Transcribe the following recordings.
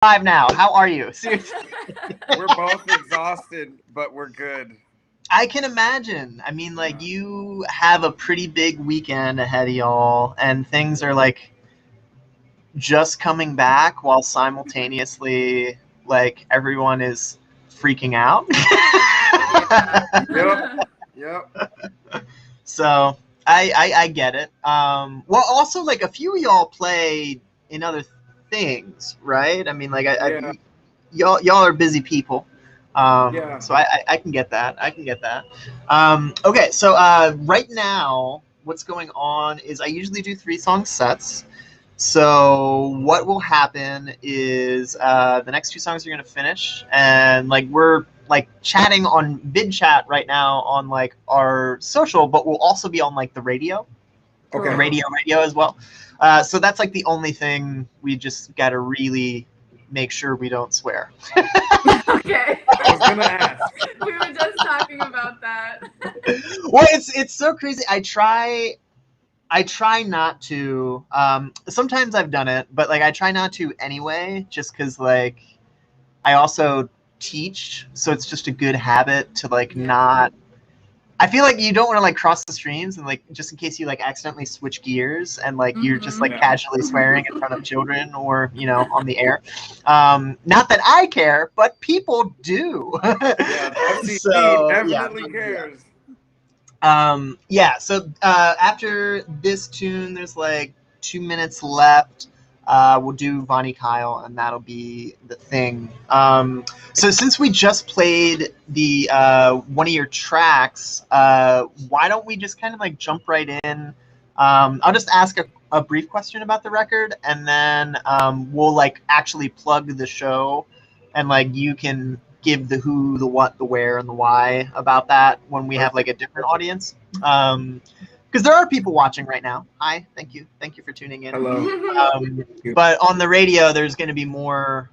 live now. How are you? Seriously. We're both exhausted, but we're good. I can imagine. I mean, like, Yeah. you have a pretty big weekend ahead of y'all, and things are, like, just coming back while simultaneously, like, everyone is freaking out. Yep. Yep. So, I get it. Well, also, like, a few of y'all play in other things, right? I mean, like, Yeah. y'all are busy people. Yeah. So I can get that. I can get that. Okay, so right now, what's going on is I usually do 3-song sets. So what will happen is the next 2 songs are gonna finish, and like we're like chatting on vid chat right now on like our social, but we'll also be on like the radio, Okay. radio as well. So that's like the only thing we just gotta really make sure we don't swear. Okay. I was gonna ask. We were just talking about that. Well, it's so crazy. I try not to. Sometimes I've done it, but like I try not to anyway, just because like I also teach, so it's just a good habit to like not. I feel like you don't want to like cross the streams and like just in case you like accidentally switch gears and like you're just like Yeah. casually swearing in front of children or on the air. Not that I care, but people do. Yeah. FCC So, definitely cares. Yeah, so after this tune, there's like 2 minutes left. We'll do Vonnie Kyle, and that'll be the thing. So since we just played the one of your tracks, why don't we just kind of like jump right in? I'll just ask a brief question about the record, and then we'll like actually plug the show, and like you can give the who, the what, the where, and the why about that when we have like a different audience. Because there are people watching right now. Hi, thank you for tuning in. Hello. But on the radio, there's going to be more.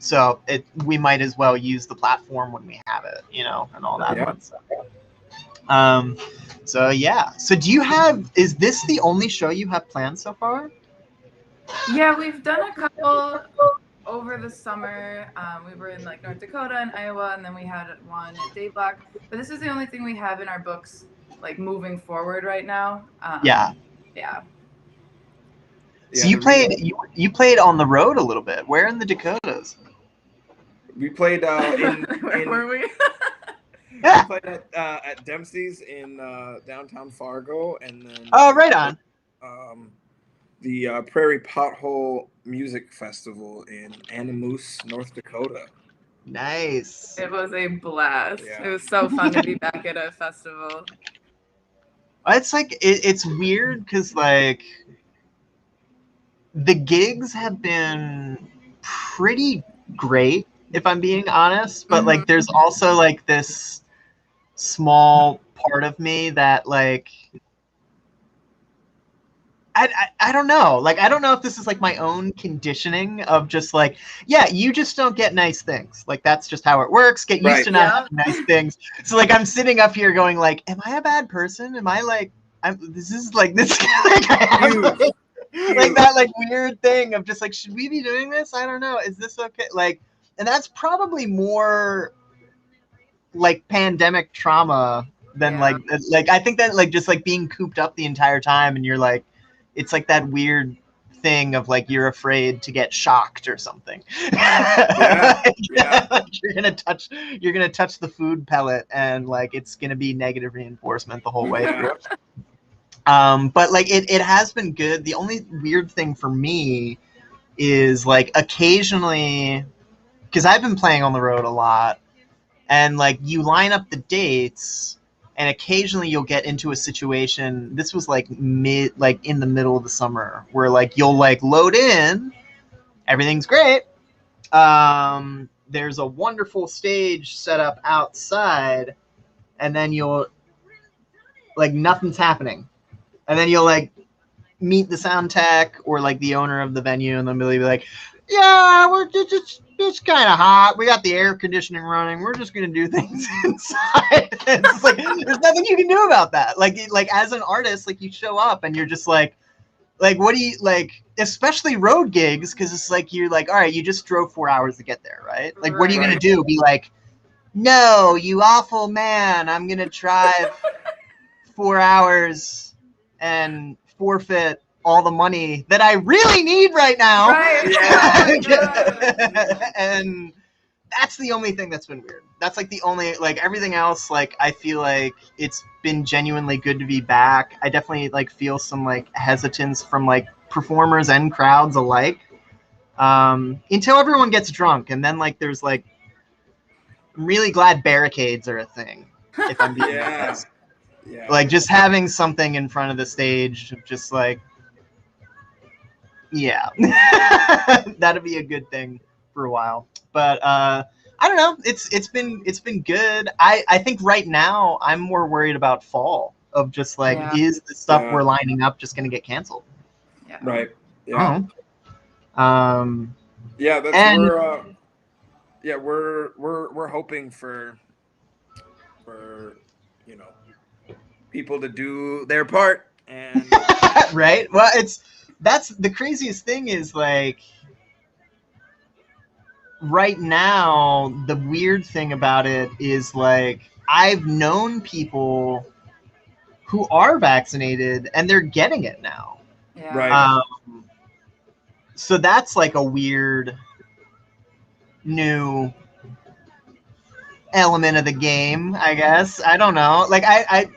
So we might as well use the platform when we have it, and all that fun stuff. So yeah. So is this the only show you have planned so far? Yeah, we've done a couple over the summer. We were in like North Dakota and Iowa, and then we had one at Dayblock. But this is the only thing we have in our books, like moving forward right now. Yeah. So you played on the road a little bit. Where in the Dakotas? We played Where were we? We played at Dempsey's in downtown Fargo, and then right on. The Prairie Pothole Music Festival in Anamoose, North Dakota. Nice. It was a blast. Yeah. It was so fun to be back at a festival. It's like it's weird because like the gigs have been pretty great, if I'm being honest, but like there's also like this small part of me that like I don't know. Like, I don't know if this is like my own conditioning of just like, yeah, you just don't get nice things. Like, that's just how it works. Get used to not having nice things. So like, I'm sitting up here going like, am I a bad person? Am I like, this is like, this, like, I have like that like weird thing of just like, should we be doing this? I don't know. Is this okay? Like, and that's probably more like pandemic trauma than like I think that like just like being cooped up the entire time and you're like, it's like that weird thing of like you're afraid to get shocked or something. Like, you're gonna touch the food pellet and like it's gonna be negative reinforcement the whole way through. But like it has been good. The only weird thing for me is like occasionally, because I've been playing on the road a lot, and like you line up the dates and occasionally you'll get into a situation. This was like in the middle of the summer where like you'll like load in, everything's great. There's a wonderful stage set up outside, and then you'll like nothing's happening, and then you'll like meet the sound tech or like the owner of the venue, and then they'll be like, yeah, we're just it's kind of hot. We got the air conditioning running. We're just gonna do things inside. It's like there's nothing you can do about that. Like as an artist, like you show up and you're just like Like, what do you like? Especially road gigs, because it's like you're like, all right, you just drove 4 hours to get there, right? Like, what are you gonna do? Be like, no, you awful man, I'm gonna drive 4 hours and forfeit all the money that I really need right now. Right. And that's the only thing that's been weird. That's like the only, like, everything else, like, I feel like it's been genuinely good to be back. I definitely like feel some like hesitance from like performers and crowds alike, until everyone gets drunk, and then like there's like, I'm really glad barricades are a thing, if I'm being honest. Yeah. Like, just having something in front of the stage, just like, yeah, that'd be a good thing for a while. But I don't know. It's been good. I think right now I'm more worried about fall, of just like, is the stuff we're lining up just gonna get canceled? Yeah. Right. Yeah. Yeah. That's we're hoping for you know, people to do their part, and right. Well, that's the craziest thing is like, right now, the weird thing about it is like, I've known people who are vaccinated and they're getting it now. Yeah. Right. So that's like a weird new element of the game, I guess. I don't know. Like, I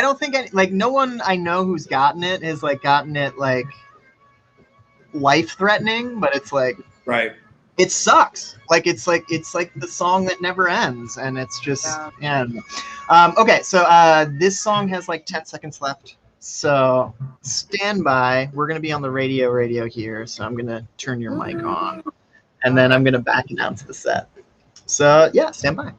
don't think like no one I know who's gotten it has like gotten it like life threatening, but it's like, right. It sucks. Like, it's like the song that never ends, and it's just okay. So this song has like 10 seconds left. So stand by. We're gonna be on the radio here. So I'm gonna turn your mic on, and then I'm gonna back announce the set. So yeah, stand by.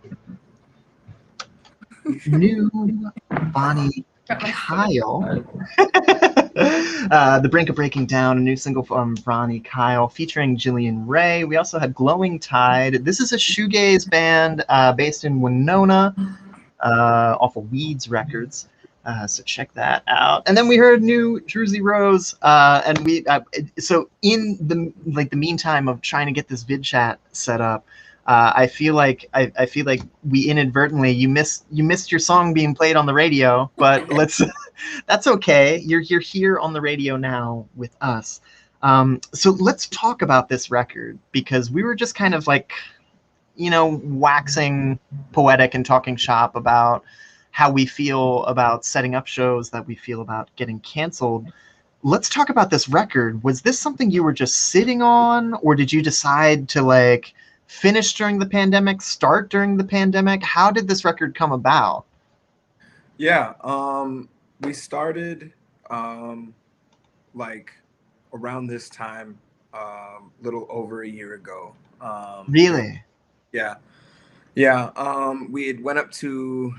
New Bonnie Kyle. The Brink of Breaking Down, a new single from Bonnie Kyle featuring Jillian Ray. We also had Glowing Tide. This is a shoegaze band based in Winona, off of Weeds Records. So check that out. And then we heard new Druzy Rose. And we so in the meantime of trying to get this vid chat set up, I feel like we inadvertently you missed your song being played on the radio, but that's okay. You're here on the radio now with us. So let's talk about this record, because we were just kind of like, waxing poetic and talking shop about how we feel about setting up shows, that we feel about getting canceled. Let's talk about this record. Was this something you were just sitting on, or did you decide to like finish during the pandemic, start during the pandemic? How did this record come about? Yeah, we started like around this time, little over a year ago. Really? Yeah. We had went up to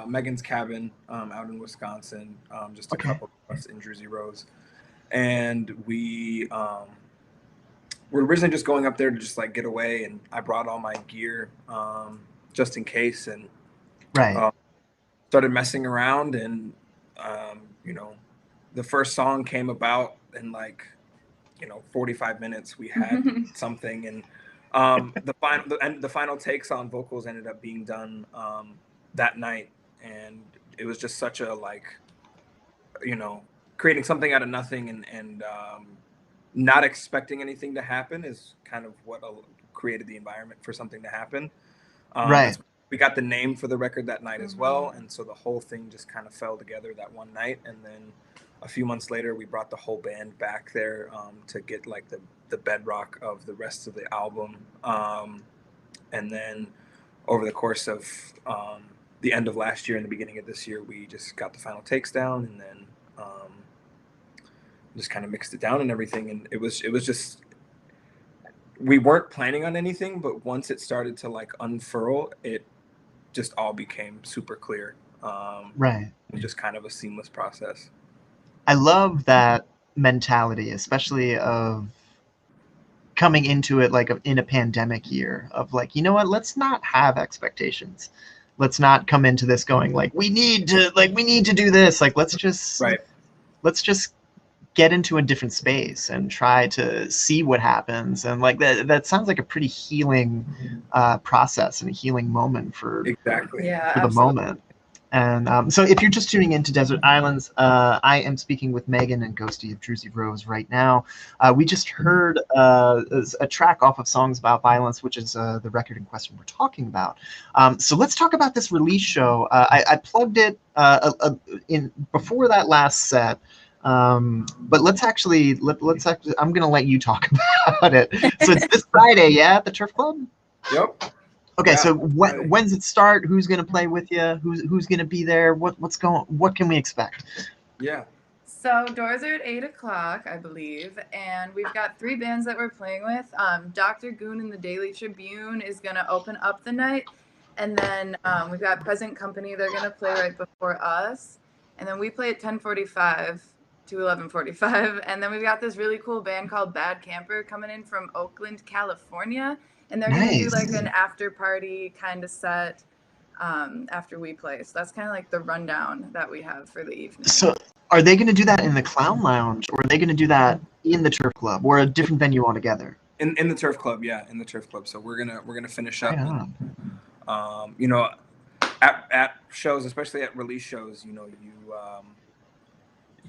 Megan's cabin out in Wisconsin, just a couple of us in Druzy Rose, and we were originally just going up there to just like get away, and I brought all my gear just in case, and started messing around, and the first song came about in like 45 minutes. We had something, and the final takes on vocals ended up being done that night, and it was just such a like creating something out of nothing, and not expecting anything to happen is kind of what created the environment for something to happen. We got the name for the record that night as well, and so the whole thing just kind of fell together that one night. And then a few months later, we brought the whole band back there to get like the bedrock of the rest of the album. And then over the course of the end of last year and the beginning of this year, we just got the final takes down, and then just kind of mixed it down and everything. And it was just, we weren't planning on anything, but once it started to like unfurl, it just all became super clear. Just kind of a seamless process. I love that mentality, especially of coming into it like in a pandemic year, of like, you know what, let's not have expectations. Let's not come into this going like, we need to do this. Like, let's just get into a different space and try to see what happens. And like that sounds like a pretty healing process and a healing moment for the moment. And so if you're just tuning into Desert Islands, I am speaking with Megan and Ghosty of Druzy Rose right now. We just heard a track off of Songs About Violence, which is the record in question we're talking about. So let's talk about this release show. I plugged it in before that last set. But let's actually I'm gonna let you talk about it. So it's this Friday, yeah, at the Turf Club? Yep. Okay, yeah, so when's it start? Who's gonna play with you? Who's gonna be there? What can we expect? Yeah. So doors are at 8 o'clock, I believe, and we've got 3 bands that we're playing with. Dr. Goon and the Daily Tribune is gonna open up the night, and then we've got Present Company. They're gonna play right before us, and then we play at 10:45 to 11:45, and then we've got this really cool band called Bad Camper coming in from Oakland, California. And they're going to do like an after party kind of set after we play. So that's kind of like the rundown that we have for the evening. So are they going to do that in the Clown Lounge, or are they going to do that in the Turf Club, or a different venue altogether? In the Turf Club, yeah, in the Turf Club. So we're gonna finish up. And, you know, at shows, especially at release shows, you know,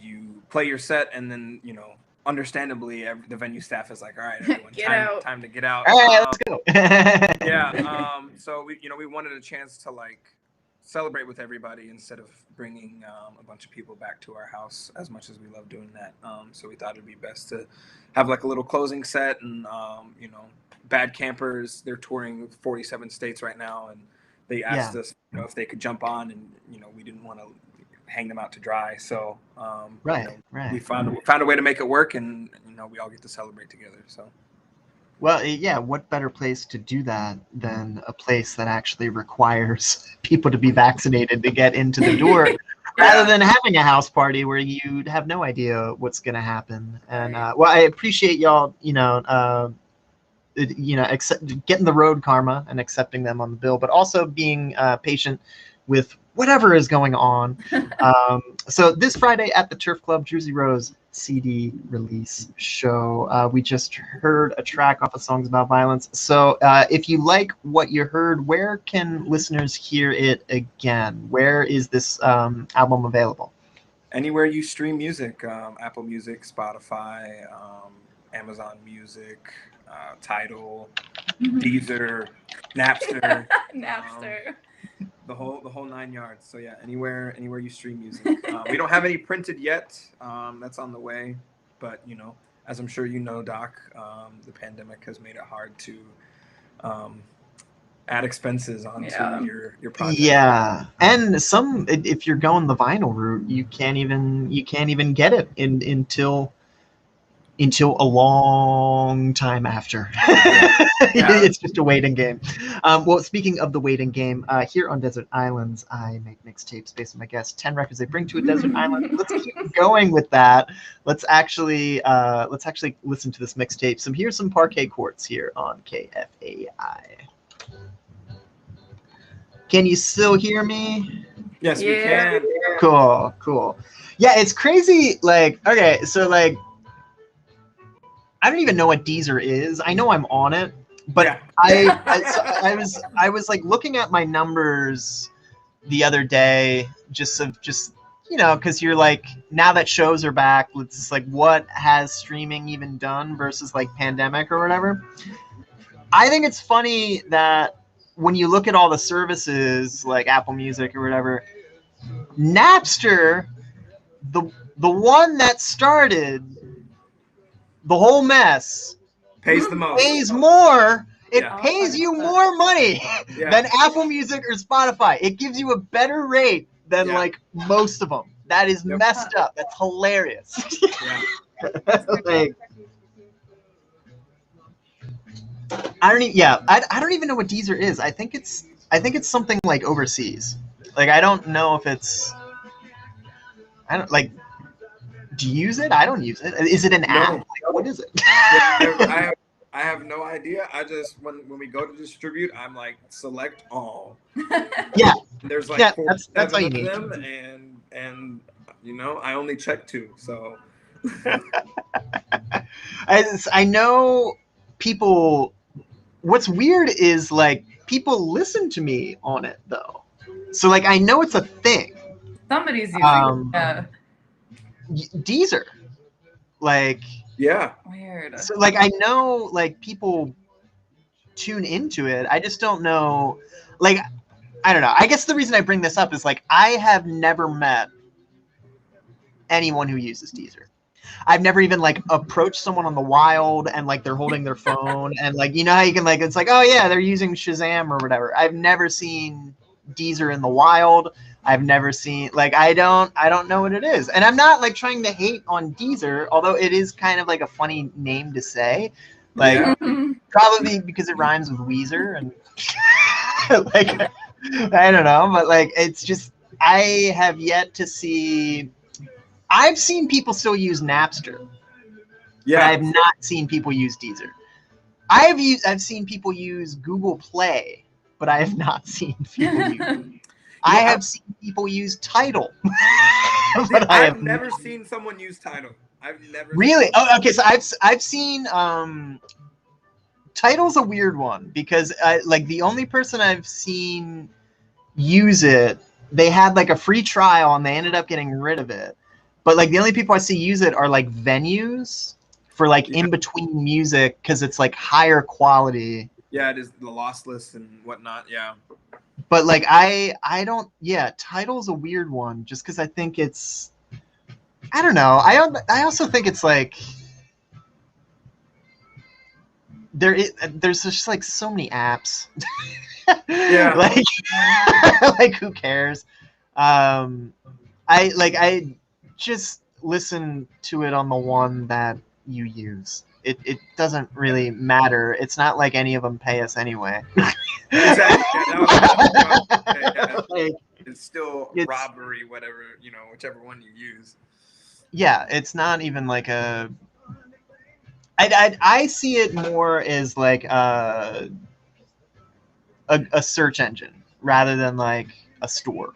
you play your set, and then, you know, understandably, the venue staff is like, all right, everyone, time to get out. All right, let's go. Yeah. So we wanted a chance to like celebrate with everybody instead of bringing a bunch of people back to our house, as much as we love doing that. So we thought it'd be best to have like a little closing set, and you know, Bad Campers, they're touring 47 states right now, and they asked us, you know, if they could jump on, and you know, we didn't want to hang them out to dry. So we found a way to make it work, and you know, we all get to celebrate together. So well, yeah, what better place to do that than a place that actually requires people to be vaccinated to get into the door, rather than having a house party where you'd have no idea what's going to happen. And well, I appreciate y'all, getting the road karma and accepting them on the bill, but also being patient with whatever is going on. So this Friday at the Turf Club, Druzy Rose CD release show. We just heard a track off of Songs About Violence. So if you like what you heard, where can listeners hear it again? Where is this album available? Anywhere you stream music, Apple Music, Spotify, Amazon Music, Tidal, Deezer, Napster. The whole 9 yards. So yeah, anywhere you stream music. We don't have any printed yet. That's on the way. But you know, as I'm sure you know, Doc, the pandemic has made it hard to add expenses onto your project. Yeah, and if you're going the vinyl route, you can't even get it until a long time after. It's just a waiting game. Well, speaking of the waiting game, here on Desert Islands, I make mixtapes based on my guests, 10 records they bring to a desert island. Let's keep going with that. Let's actually listen to this mixtape. So here's some Parquet Courts here on KFAI. Can you still hear me? Yes, we can. Cool. Yeah, it's crazy. Like, okay, so like, I don't even know what Deezer is. I know I'm on it, but I was like looking at my numbers the other day, just because you're like, now that shows are back, it's like, what has streaming even done versus like pandemic or whatever. I think it's funny that when you look at all the services like Apple Music or whatever, Napster, the one that started the whole mess, pays the most. Pays more. It pays you more money than Apple Music or Spotify. It gives you a better rate than like most of them. That is messed up. That's hilarious. Like, I don't even know what Deezer is. I think it's something like overseas. Like, I don't know if it's. Do you use it? I don't use it. Is it an app? Like, what is it? I have no idea. I just when we go to distribute, I'm like, select all. Yeah. There's like that's all you need. them, and you know, I only check 2. So I know people. What's weird is like people listen to me on it though, so like I know it's a thing. Somebody's using it. Deezer, like weird. So like I know like people tune into it. I just don't know. Like I don't know. I guess the reason I bring this up is like I have never met anyone who uses Deezer. I've never even like approached someone on the wild and like they're holding their phone and like, you know how you can like, it's like, oh yeah, they're using Shazam or whatever. I've never seen Deezer in the wild. I've never seen like, I don't know what it is. And I'm not like trying to hate on Deezer, although it is kind of like a funny name to say, like probably because it rhymes with Weezer and like, I don't know, but like, it's just, I have yet to see. I've seen people still use Napster. Yeah. But I have not seen people use Deezer. I've seen people use Google Play, but I have not seen people use. I have seen people use Tidal. But I've never seen someone use Tidal. I've never. Really? Oh, okay. So I've seen Tidal's a weird one because like the only person I've seen use it, they had like a free trial and they ended up getting rid of it. But like the only people I see use it are like venues for like in between music because it's like higher quality. Yeah, it is the lossless and whatnot. Yeah. But like I don't. Yeah, Tidal's a weird one just because I think it's. I don't know. I also think it's like there's just like so many apps. Yeah. like who cares? I just listen to it on the one that you use. It doesn't really matter. It's not like any of them pay us anyway. Exactly. Like, it's still robbery, whatever, you know, whichever one you use. Yeah, it's not even like a. I see it more as like a search engine rather than like a store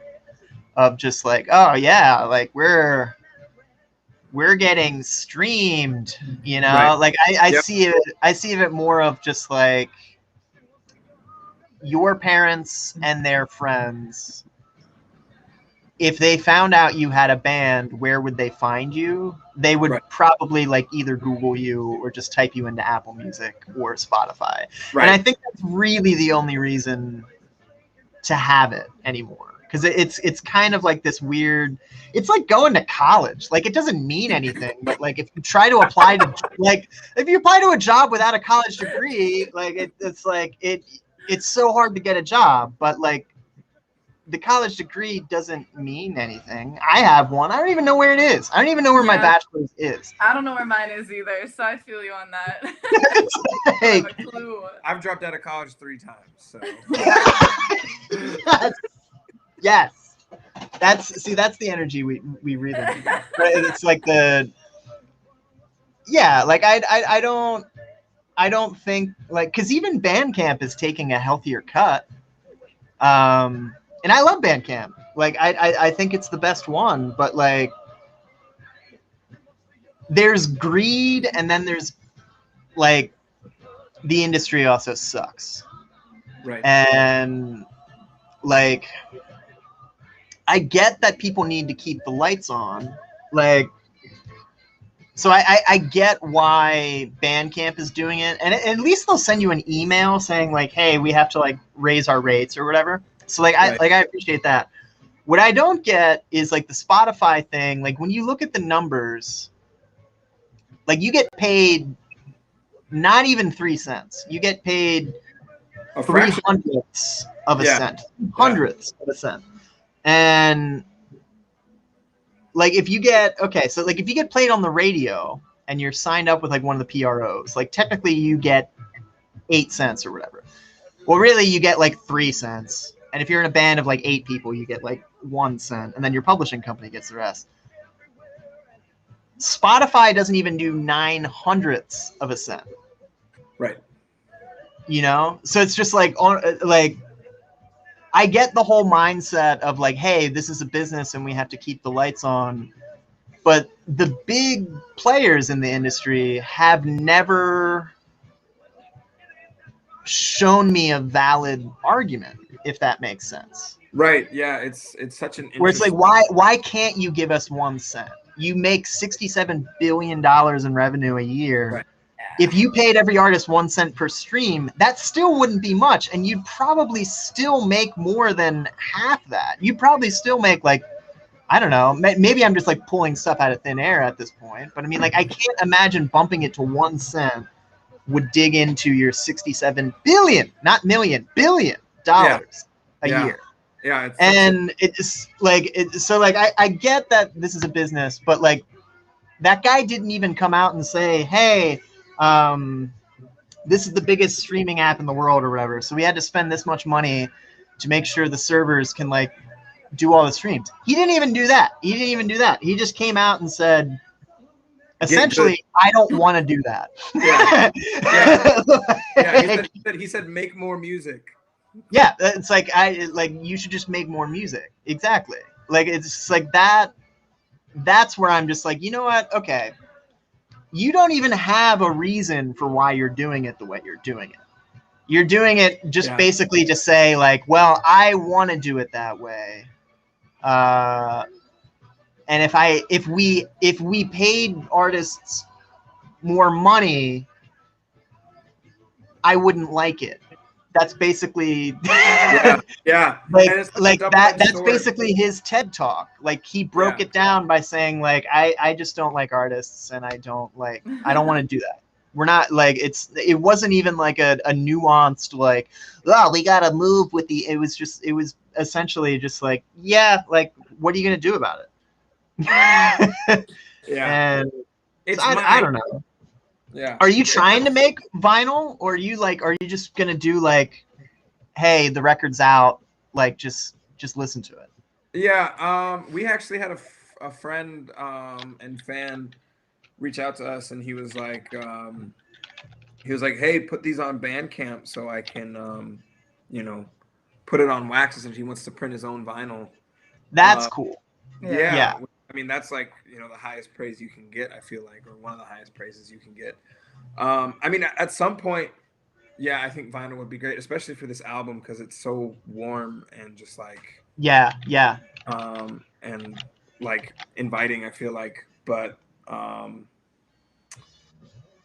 of just like, oh yeah, like we're getting streamed, you know. Right. Like I see it more of just like your parents and their friends, if they found out you had a band, where would they find you? They would probably like either Google you or just type you into Apple Music or Spotify. Right. And I think that's really the only reason to have it anymore. Because it's kind of like this weird, it's like going to college. Like it doesn't mean anything, but like if you try to apply to like if you apply to a job without a college degree, like it's like it's so hard to get a job. But like the college degree doesn't mean anything. I have one. I don't even know where it is. I don't even know where my bachelor's is. I don't know where mine is either, so I feel you on that. Like, I have a clue. I've dropped out of college 3 times, so. Yes. That's the energy we really need. It's like the like I don't think like, because even Bandcamp is taking a healthier cut. And I love Bandcamp. Like I think it's the best one, but like there's greed and then there's like the industry also sucks. Right. And like I get that people need to keep the lights on. Like so I get why Bandcamp is doing it. And at least they'll send you an email saying like, hey, we have to like raise our rates or whatever. So like I appreciate that. What I don't get is like the Spotify thing. Like when you look at the numbers, like you get paid not even 3 cents. You get paid 3/100ths of a cent. Hundredths of a cent. And like if you get if you get played on the radio and you're signed up with like one of the PROs, like technically you get 8 cents or whatever. Well, really you get like 3 cents. And if you're in a band of like 8 people, you get like 1 cent, and then your publishing company gets the rest. Spotify doesn't even do 9/100ths of a cent. Right. You know? So it's just like I get the whole mindset of like, hey, this is a business and we have to keep the lights on. but the big players in the industry have never shown me a valid argument, if that makes sense. Right. Yeah. It's such an where it's like, interesting. why can't you give us 1 cent? You make $67 billion in revenue a year. Right. If you paid every artist 1 cent per stream, that still wouldn't be much, and you'd probably still make more than half that. You'd probably still make, like, I don't know, maybe I'm just like pulling stuff out of thin air at this point, but I mean, like, I can't imagine bumping it to 1 cent would dig into your 67 billion, not million, billion dollars a year. Yeah. It's like, so like, I get that this is a business, but like, that guy didn't even come out and say, hey, this is the biggest streaming app in the world or whatever, so we had to spend this much money to make sure the servers can like do all the streams. He didn't even do that. He just came out and said, essentially, I don't want to do that. He said make more music. Yeah, it's like, you should just make more music. Exactly. Like, it's like that. That's where I'm just like, you know what? Okay. You don't even have a reason for why you're doing it the way you're doing it. You're doing it just basically to say, like, well, I want to do it that way. And if we paid artists more money, I wouldn't like it. That's basically like that's basically his TED talk. Like, he broke it down by saying, like, I just don't like artists, and I don't want to do that. We're not like, it wasn't even like a nuanced, like, oh, we gotta move with the, it was essentially just like, yeah, like, what are you gonna do about it? And it's I don't know. Yeah. Are you trying to make vinyl, or are you just gonna do like, hey, the record's out, like, just listen to it? Yeah. We actually had a friend and fan reach out to us, and he was like, hey, put these on Bandcamp so I can, put it on wax, and he wants to print his own vinyl. That's cool. Yeah. I mean, that's like, the highest praise you can get, I feel like, or one of the highest praises you can get. I mean, at some point, yeah, I think vinyl would be great, especially for this album, because it's so warm and just like, and like inviting, I feel like. But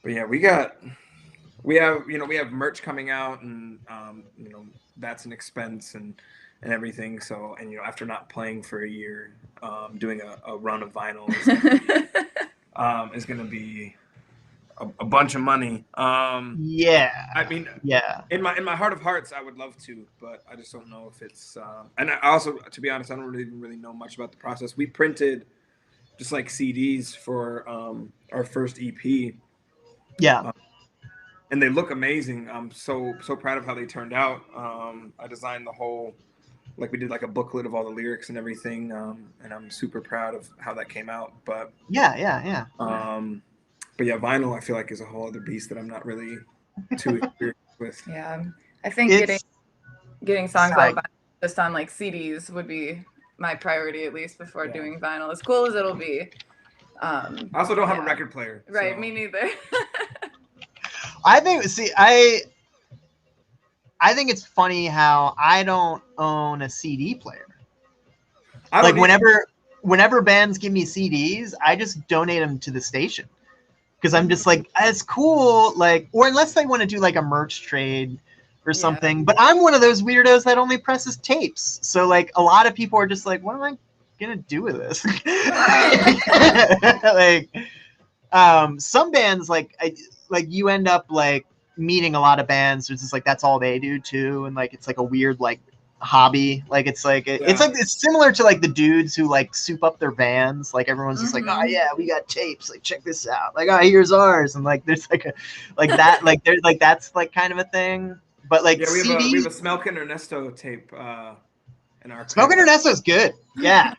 yeah, we have merch coming out, and that's an expense and everything. So, and after not playing for a year, doing a run of vinyl is gonna be a bunch of money. I mean, in my heart of hearts, I would love to, but I just don't know if it's. And I also, to be honest, I don't really know much about the process. We printed just like CDs for our first EP. And they look amazing. I'm so proud of how they turned out. I designed the whole, like, we did like a booklet of all the lyrics and everything, and I'm super proud of how that came out. But but yeah, vinyl, I feel like, is a whole other beast that I'm not really too experienced with. Yeah, I think getting songs out just on like CDs would be my priority, at least before doing vinyl. As cool as it'll be. I also don't have a record player. Right, so. me neither. I think it's funny how I don't own a CD player. Like, whenever bands give me CDs, I just donate them to the station, because I'm just like, it's cool. Like, or unless they want to do like a merch trade or something. But I'm one of those weirdos that only presses tapes. So like, a lot of people are just like, what am I gonna do with this? Like, some bands, like you end up like meeting a lot of bands. It's just like, that's all they do too, and like, it's like a weird like hobby. Like, it's like it's similar to like the dudes who like soup up their bands. Like, everyone's just like, oh yeah, we got tapes, like, check this out, like, oh, here's ours, and like, there's like a like that, like, there's like, that's like kind of a thing. But like, we have a Smelkin Ernesto tape in our Smelkin Ernesto's good. Yeah.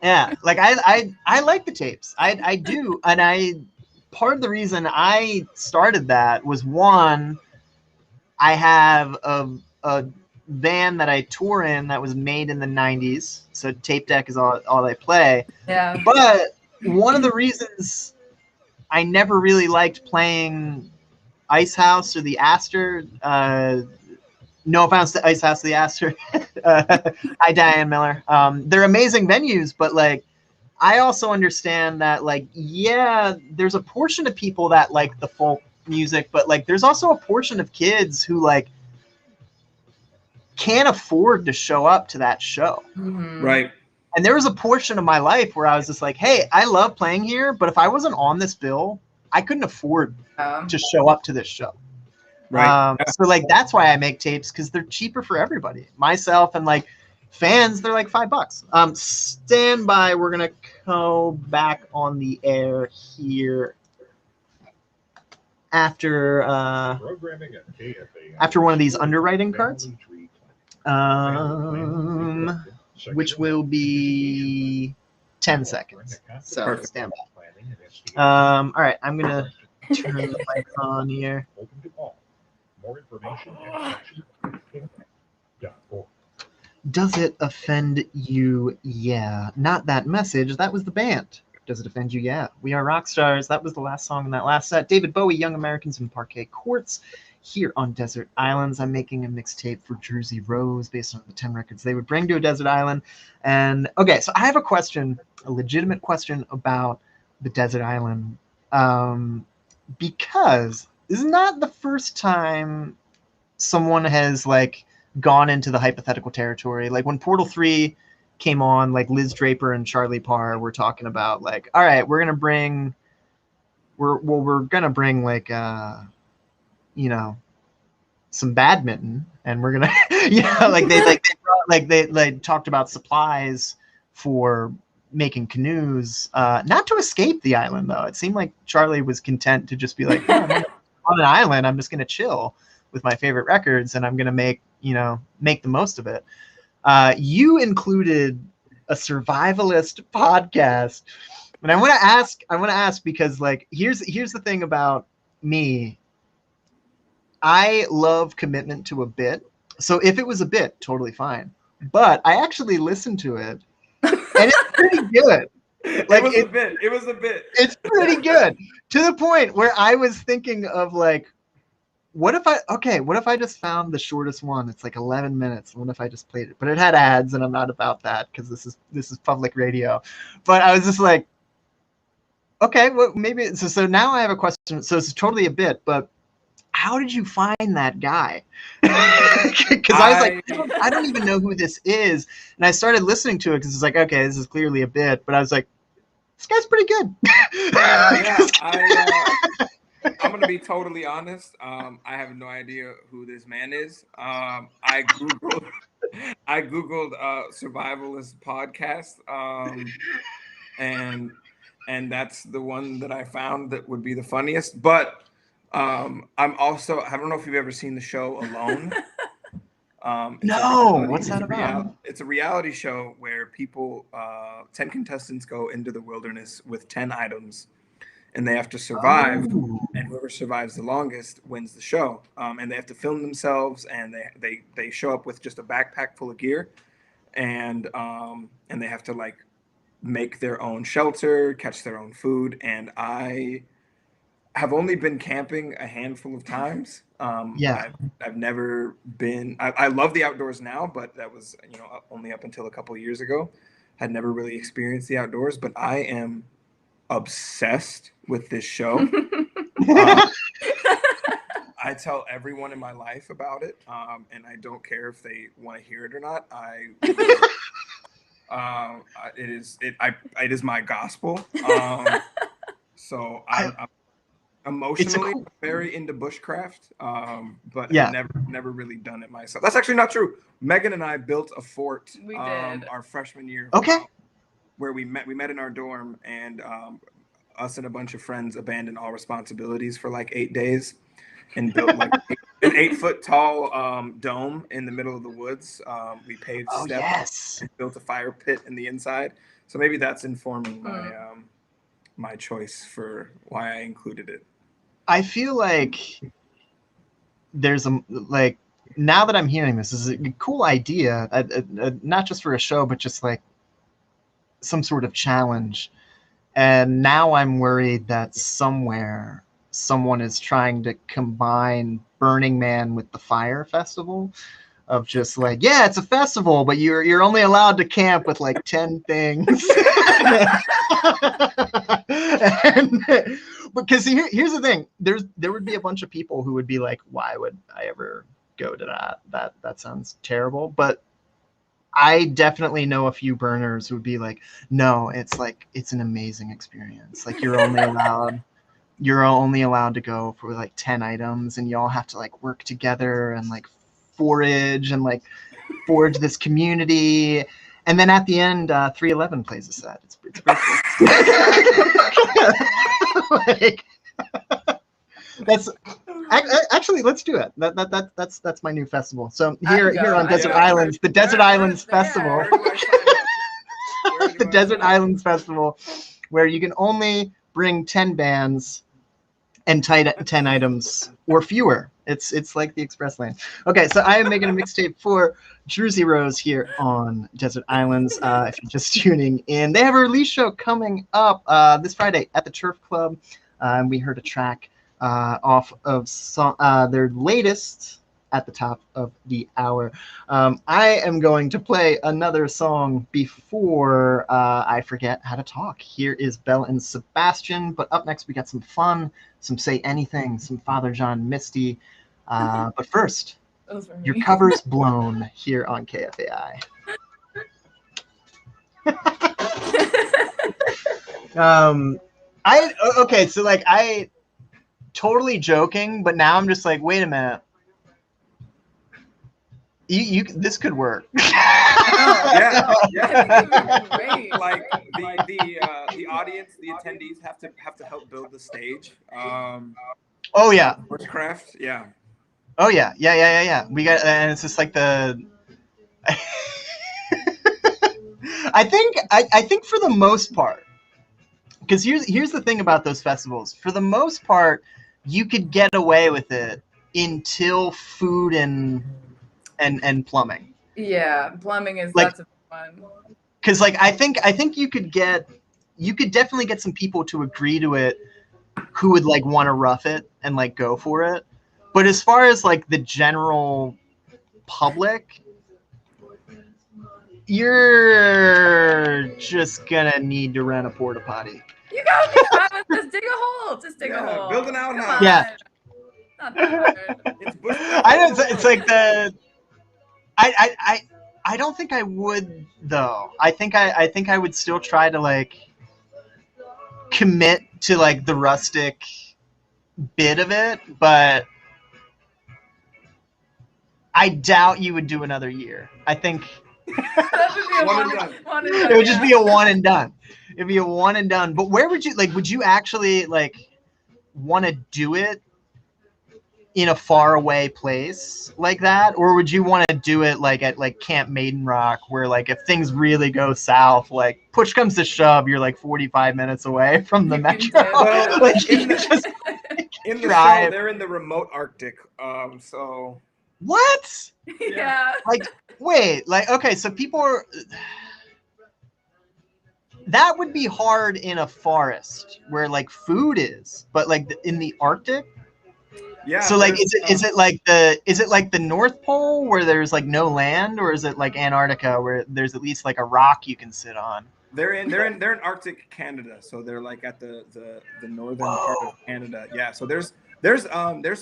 Like, I like the tapes. I do, and part of the reason I started that was, one, I have a van that I tour in that was made in the 90s. So tape deck is all I play. Yeah. But one of the reasons I never really liked playing Ice House or the Astor, no offense to Ice House or the Astor. Hi, Diane Miller. They're amazing venues, but like, I also understand that, like, yeah, there's a portion of people that like the folk music, but like, there's also a portion of kids who like can't afford to show up to that show. Mm-hmm. Right. And there was a portion of my life where I was just like, hey, I love playing here, but if I wasn't on this bill, I couldn't afford to show up to this show. Right. So like, that's why I make tapes, because they're cheaper for everybody. Myself and like fans, they're like $5. Stand by. We're going to go back on the air here after after one of these underwriting cards, which will be 10 seconds. So Perfect. stand by. All right, I'm going to turn the mic on here. More information at Does it offend you? Yeah. Not that message. That was the band. Does it offend you? Yeah. We are rock stars. That was the last song in that last set. David Bowie, Young Americans in Parquet Courts, here on Desert Islands. I'm making a mixtape for Jersey Rose based on the 10 records they would bring to a desert island. And okay, so I have a question, a legitimate question about the desert island, because this is not the first time someone has like gone into the hypothetical territory. Like when Portal 3 came on, like Liz Draper and Charlie Parr were talking about like, all right, we're gonna bring like you know, some badminton, and we're gonna they talked about supplies for making canoes, not to escape the island though. It seemed like Charlie was content to just be like, oh, I'm on an island, I'm just gonna chill with my favorite records, and I'm gonna make the most of it. You included a survivalist podcast, and I want to ask because like here's the thing about me. I love commitment to a bit. So if it was a bit, totally fine. But I actually listened to it, and it's pretty good. Like It was a bit. It's pretty good, to the point where I was thinking of like, what if I just found the shortest one? It's like 11 minutes. What if I just played it? But it had ads, and I'm not about that because this is public radio. But I was just like, okay, well maybe. So now I have a question. So it's totally a bit, but how did you find that guy? Because I was like, I don't even know who this is. And I started listening to it because it's like, okay, this is clearly a bit. But I was like, this guy's pretty good. I'm going to be totally honest. I have no idea who this man is. I Googled survivalist podcast. And that's the one that I found that would be the funniest. But I'm also, I don't know if you've ever seen the show Alone. No, what's that about? It's a reality show where people, 10 contestants go into the wilderness with 10 items, and they have to survive. Oh. And whoever survives the longest wins the show. And they have to film themselves, and they show up with just a backpack full of gear, and they have to like make their own shelter, catch their own food. And I have only been camping a handful of times. I've never been. I love the outdoors now, but that was only up until a couple of years ago. Had never really experienced the outdoors, but I am obsessed with this show. I tell everyone in my life about it, and I don't care if they want to hear it or not. It is my gospel. So I'm emotionally very into bushcraft, but I've never really done it myself. That's actually not true. Megan and I built a fort our freshman year. Okay. Where we met in our dorm, and us and a bunch of friends abandoned all responsibilities for like 8 days and built like an 8-foot tall dome in the middle of the woods. We paved steps and built a fire pit in the inside. So maybe that's informing my choice for why I included it. I feel like there's now that I'm hearing this is a cool idea, not just for a show, but just like some sort of challenge. And now I'm worried that somewhere someone is trying to combine Burning Man with the Fire Festival, of just like, yeah, it's a festival, but you're only allowed to camp with like 10 things. And, because here's the thing, there would be a bunch of people who would be like, why would I ever go to that? That sounds terrible. But I definitely know a few burners who would be like, no, it's an amazing experience. Like you're only allowed to go for like 10 items, and you all have to like work together and like forage and like forge this community. And then at the end, 311 plays a set. It's pretty cool. Like, that's actually, let's do it. That's my new festival. So here on Desert Islands, the Desert Islands Festival. The Desert Islands Festival, where you can only bring 10 bands and 10 items or fewer. It's like the Express Lane. Okay, so I am making a mixtape for Jersey Rose here on Desert Islands. If you're just tuning in, they have a release show coming up this Friday at the Turf Club. And we heard a track off of their latest at the top of the hour. I am going to play another song before I forget how to talk. Here is Belle and Sebastian, but up next we got some fun, some Say Anything, some Father John Misty. But first, your cover's blown here on KFAI. Okay, so like I totally joking, but now I'm just like, wait a minute. This could work. Yeah. Like the audience, the attendees have to help build the stage. Oh yeah. Bushcraft, yeah. Oh yeah. We got, and it's just like the. I think for the most part, because here's the thing about those festivals. For the most part, you could get away with it until food and plumbing. Yeah, plumbing is like, that's a fun. Because like I think you could definitely get some people to agree to it who would like want to rough it and like go for it. But as far as like the general public, you're just gonna need to rent a porta potty. You gotta be fine with this. Dig a hole. Just dig a hole. Build an outhouse. Yeah. Not that hard. I know it's like the. I don't think I would though. I think I would still try to like commit to like the rustic bit of it, but I doubt you would do another year. I think That would be a one and done. It would just be a one and done. It'd be a one and done. But where would you like? Would you actually like want to do it in a far away place like that, or would you want to do it like at like Camp Maiden Rock, where like if things really go south, like push comes to shove, you're like 45 minutes away from the metro? Well, like in the show, they're in the remote Arctic. So what? Yeah. Like wait, like okay, so people are. That would be hard in a forest where like food is, but like in the Arctic. Yeah. So like, is it like the North Pole where there's like no land, or is it like Antarctica where there's at least like a rock you can sit on? They're in Arctic Canada, so they're like at the northern part of Canada. Yeah. So there's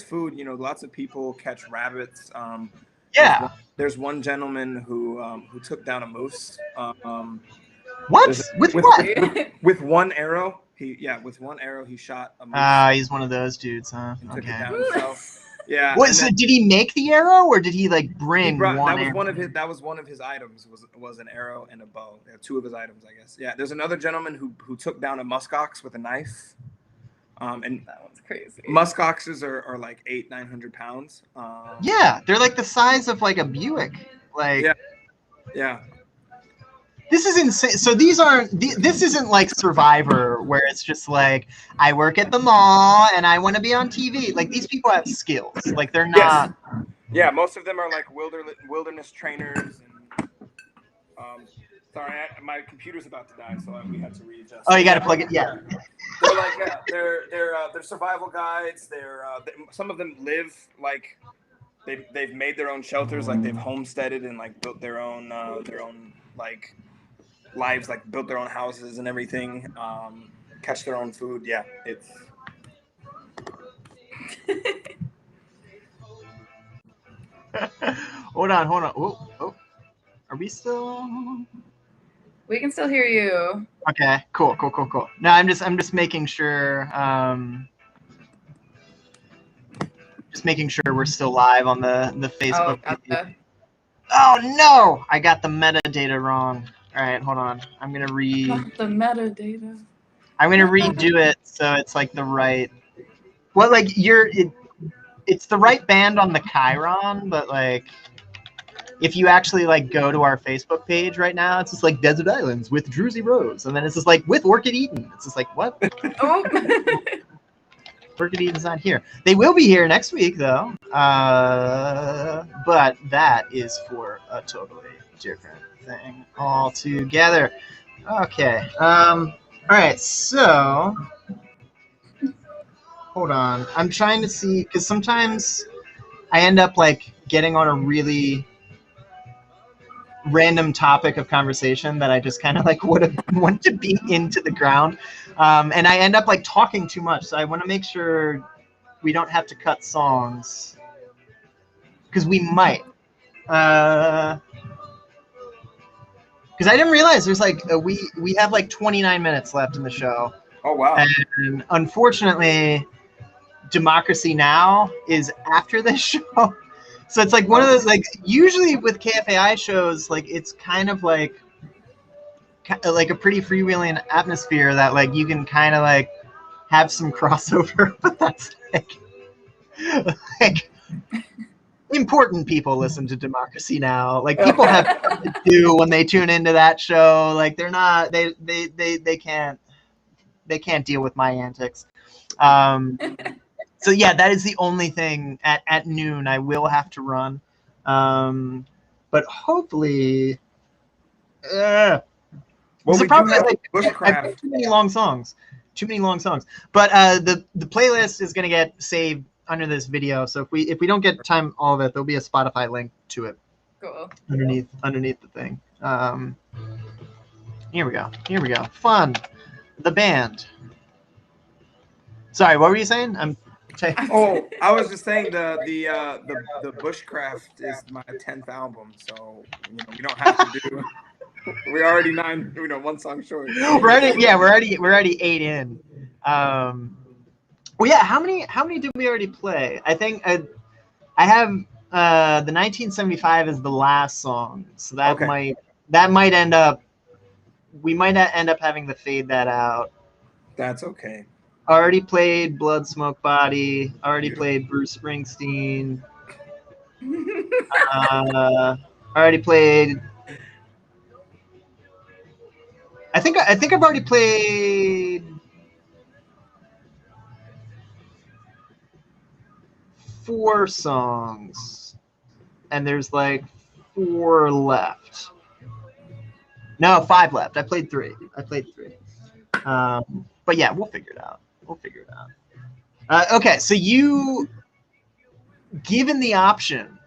food. You know, lots of people catch rabbits. Yeah. There's one gentleman who took down a moose. What? With what? With one arrow. With one arrow he shot a moose. He's one of those dudes, huh? And took it down himself. Yeah. What? So did he make the arrow, or did he like bring one? That was one of his items. Was an arrow and a bow. Yeah, two of his items, I guess. Yeah. There's another gentleman who took down a muskox with a knife. And that one's crazy. Muskoxes are like 800-900 pounds. Yeah, they're like the size of like a Buick. Like. Yeah. This is insane. So this isn't like Survivor, where it's just like, I work at the mall and I want to be on TV. Like these people have skills. Like they're not. Yeah, most of them are like wilderness trainers. And sorry, my computer's about to die, so we had to readjust. Oh, you got to plug it. Yeah. They're like they're survival guides. Some of them live like they've made their own shelters, like they've homesteaded and like built their own like lives, like built their own houses and everything. Catch their own food. Yeah, it's. Hold on. Oh, are we still? We can still hear you. Okay, cool. No, I'm just making sure. Just making sure we're still live on the Facebook. Oh, gotcha. Oh no! I got the metadata wrong. All right, hold on. I'm gonna Not the metadata. I'm gonna redo it so it's like the right. Well, like it's the right band on the Chiron, but like if you actually like go to our Facebook page right now, it's just like Desert Islands with Druzy Rose, and then it's just like with Orchid Eaton. It's just like what? Oh. Orchid Eaton's not here. They will be here next week though, but that is for a totally different thing altogether. Okay. All right. So hold on. I'm trying to see because sometimes I end up like getting on a really random topic of conversation that I just kind of like want to beat into the ground, and I end up like talking too much. So I want to make sure we don't have to cut songs because we might. Because I didn't realize there's like we have like 29 minutes left in the show. Oh wow! And unfortunately, Democracy Now! Is after this show. So it's like one of those, like, usually with KFAI shows, like, it's kind of like a pretty freewheeling atmosphere that, like, you can kind of, like, have some crossover. But that's, like, important people listen to Democracy Now! Like, people have stuff to do when they tune into that show. Like, they're not, they can't deal with my antics. So yeah, that is the only thing at noon I will have to run, but hopefully, well, we probably do have like Bushcraft. too many long songs. But the playlist is gonna get saved under this video. So if we don't get time all of it, there'll be a Spotify link to it. Cool. Underneath the thing. Here we go. Fun. The band. Sorry, what were you saying? Oh, I was just saying the Bushcraft is my 10th album, so we don't have to do. We're already 1 song short. We're already 8 in. Well, yeah. How many did we already play? I think I have the 1975 is the last song, so that might end up. We might end up having to fade that out. That's okay. Already played Blood Smoke Body. Already played Bruce Springsteen. Already played. I think I've already played 4 songs, and there's like 4 left. No, 5 left. I played 3. But yeah, we'll figure it out. Okay, so you, given the option,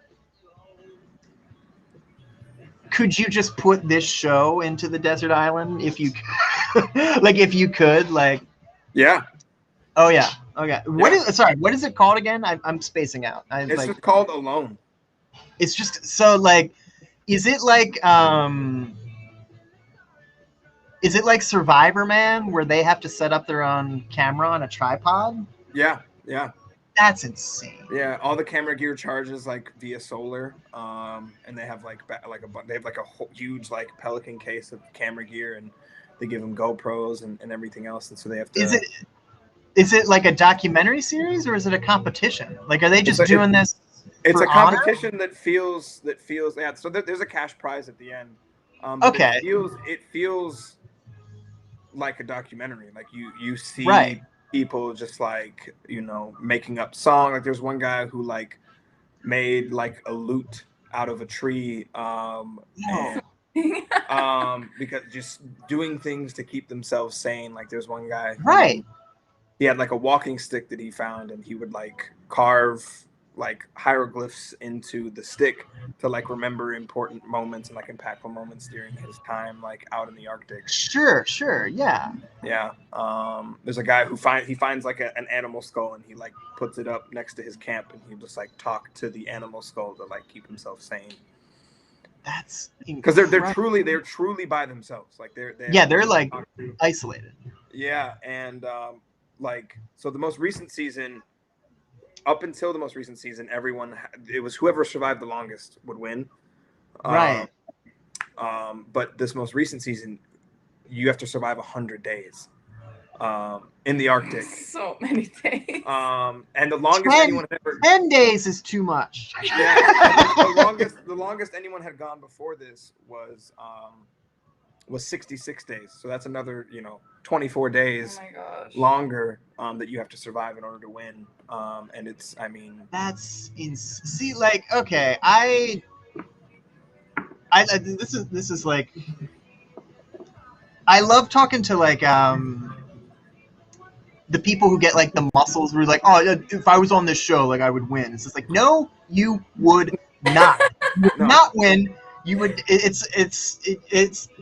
could you just put this show into the desert island if you could? Yeah. Oh yeah. Okay. What is it called again? I'm spacing out. It's just called Alone. It's just so like, is it like Survivor Man, where they have to set up their own camera on a tripod? Yeah. That's insane. Yeah, all the camera gear charges like via solar, and they have they have a whole, huge like Pelican case of camera gear, and they give them GoPros and everything else, and so they have to. Is it like a documentary series, or is it a competition? Like, are they just doing this? It's a competition that feels yeah. So there's a cash prize at the end. Okay. It feels like a documentary. Like you see. Right. People just like making up songs. Like there's one guy who like made like a lute out of a tree, and because just doing things to keep themselves sane. Like there's one guy who, he had like a walking stick that he found, and he would like carve like hieroglyphs into the stick to like remember important moments and like impactful moments during his time like out in the Arctic. Sure, yeah. There's a guy who finds like an animal skull, and he like puts it up next to his camp, and he just like talk to the animal skull to like keep himself sane. That's because they're truly by themselves. Like they're like isolated. Yeah, and like so the most recent season, up until the most recent season, it was whoever survived the longest would win. Right. But this most recent season, you have to survive 100 days in the Arctic. So many days. And the longest anyone had ever 10 days is too much. Yeah, the longest anyone had gone before this was 66 days. So that's another 24 days longer that you have to survive in order to win. And it's that's see, like, okay, this is like, I love talking to like the people who get like the muscles who are like, oh, if I was on this show, like I would win. It's just like, no, you would not. You would not win. You would. It's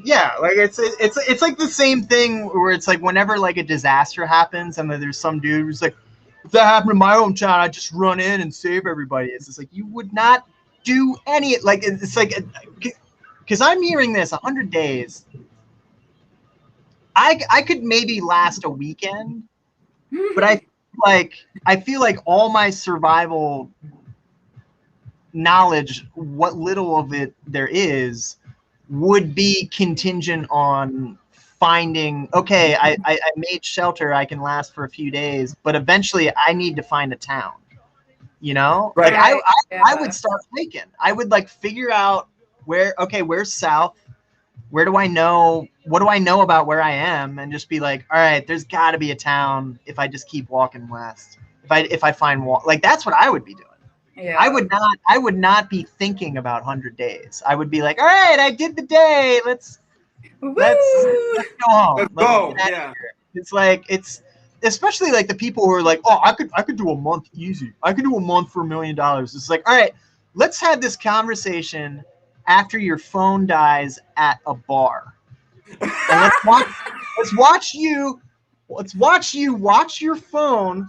yeah. Like it's like the same thing where it's like whenever like a disaster happens and then there's some dude who's like, if that happened in my hometown, I just run in and save everybody. It's just like, you would not do any, like, it's like, because I'm hearing this 100 days. I could maybe last a weekend, but I feel like all my survival knowledge, what little of it there is, would be contingent on finding, okay, I made shelter, I can last for a few days, but eventually I need to find a town, Like I would start hiking. I would like figure out where's south, where do I know, what do I know about where I am, and just be like, all right, there's got to be a town if I just keep walking west. If I find like, that's what I would be doing. Yeah. I would not be thinking about 100 days. I would be like, all right, I did the day. Let's go home. Let's go. Yeah. It's like, it's especially like the people who are like, oh, I could do a month easy. I could do a month for $1 million. It's like, all right, let's have this conversation after your phone dies at a bar. And let's watch you watch your phone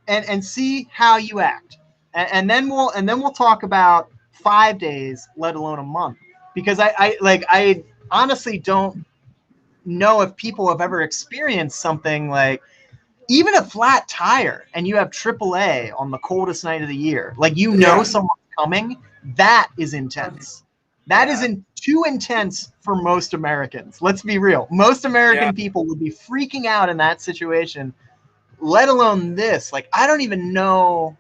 and see how you act. And then we'll talk about 5 days, let alone a month. Because I honestly don't know if people have ever experienced something like even a flat tire and you have AAA on the coldest night of the year. Like, someone's coming. That is intense. That isn't too intense for most Americans. Let's be real. Most American people would be freaking out in that situation, let alone this. Like, I don't even know.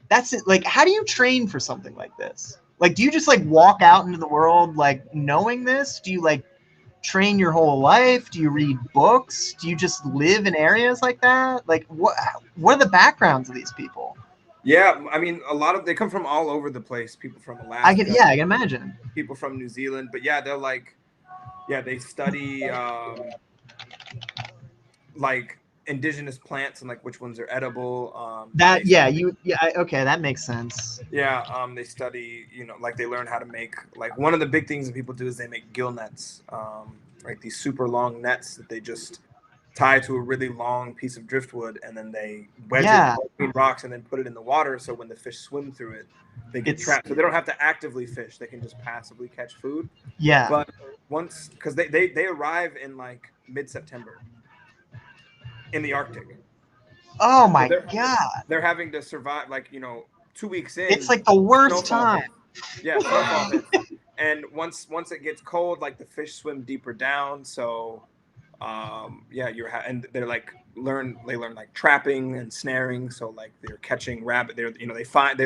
That's it. Like, how do you train for something like this? Like, do you just like walk out into the world like knowing this? Do you like train your whole life? Do you read books? Do you just live in areas like that? Like, what are the backgrounds of these people? Yeah, I mean, they come from all over the place. People from Alaska. I can imagine. People from New Zealand, but they're like, they study like indigenous plants and like which ones are edible. Okay, that makes sense. Yeah, they study, like they learn how to make, like one of the big things that people do is they make gill nets, like these super long nets that they just tie to a really long piece of driftwood, and then they wedge it between rocks and then put it in the water. So when the fish swim through it, they get trapped. So they don't have to actively fish; they can just passively catch food. Yeah. But once, because they arrive in like mid-September in the Arctic. Oh my God! They're having to survive, like 2 weeks in. It's like the worst time. Yeah, snowfall hits. And once it gets cold, like the fish swim deeper down. So. And they're like they learn like trapping and snaring. So like they're catching rabbit. They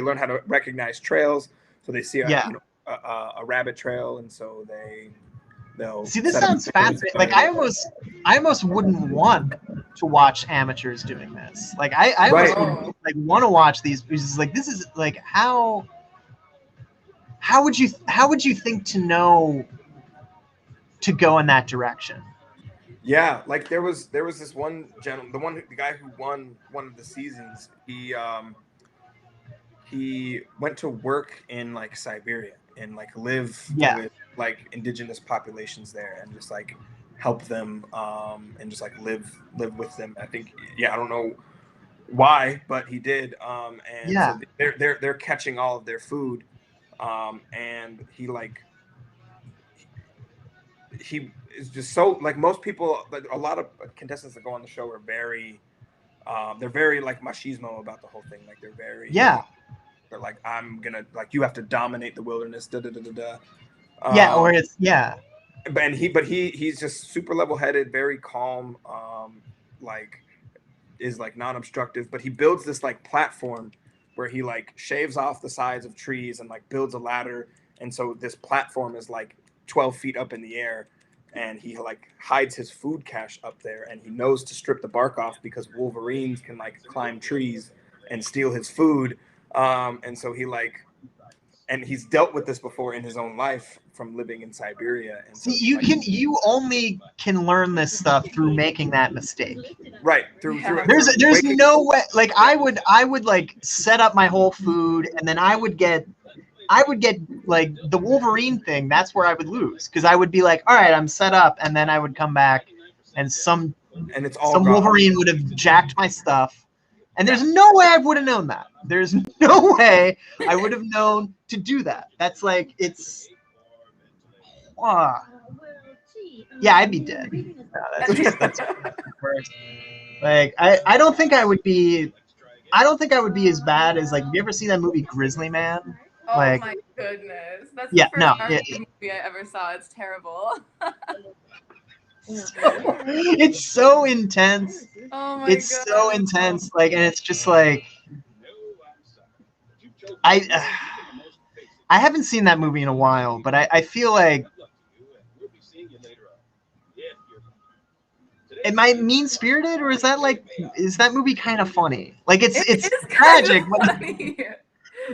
learn how to recognize trails. So they see a rabbit trail, and so they'll see. This sounds fascinating. Like I almost wouldn't want to watch amateurs doing this. Like I Right. almost would, like want to watch these because like this is like how would you think to know to go in that direction? Yeah, like there was this one gentleman, the guy who won one of the seasons. He went to work in like Siberia and like live Yeah. with like indigenous populations there and just like help them and just like live with them. I think, yeah, I don't know why, but he did. And Yeah. so they're catching all of their food. And he is just so like most people, like a lot of contestants that go on the show are very they're very like machismo about the whole thing. Like they're very Yeah. they're like, I'm gonna, like, you have to dominate the wilderness, da da da da da. Yeah, or it's But he's just super level headed, very calm, like is like non-obstructive. But he builds this like platform where he like shaves off the sides of trees and like builds a ladder, and so this platform is like 12 feet up in the air, and he like hides his food cache up there, and he knows to strip the bark off because wolverines can like climb trees and steal his food. And so he like, and he's dealt with this before in his own life from living in Siberia. And so see, you only can learn this stuff through making that mistake. right through There's waking, no way. Like I would like set up my whole food, and then I would get like the Wolverine thing. That's where I would lose because I would be like, all right, I'm set up, and then I would come back, and some and it's all gone. Wolverine would have jacked my stuff. And there's no way I would have known that. There's no way I would have known to do that. That's like, it's... yeah, I'd be dead. No, that's like, I don't think I would be... I don't think I would be as bad as, like, have you ever seen that movie Grizzly Man? Oh Like, my goodness. That's yeah, the first movie I ever saw. It's terrible. It's so intense. Oh my It's god. so intense. Like, and it's just like... I haven't seen that movie in a while, but I feel like... Am I mean-spirited, or is that movie kind of funny? Like it's tragic, but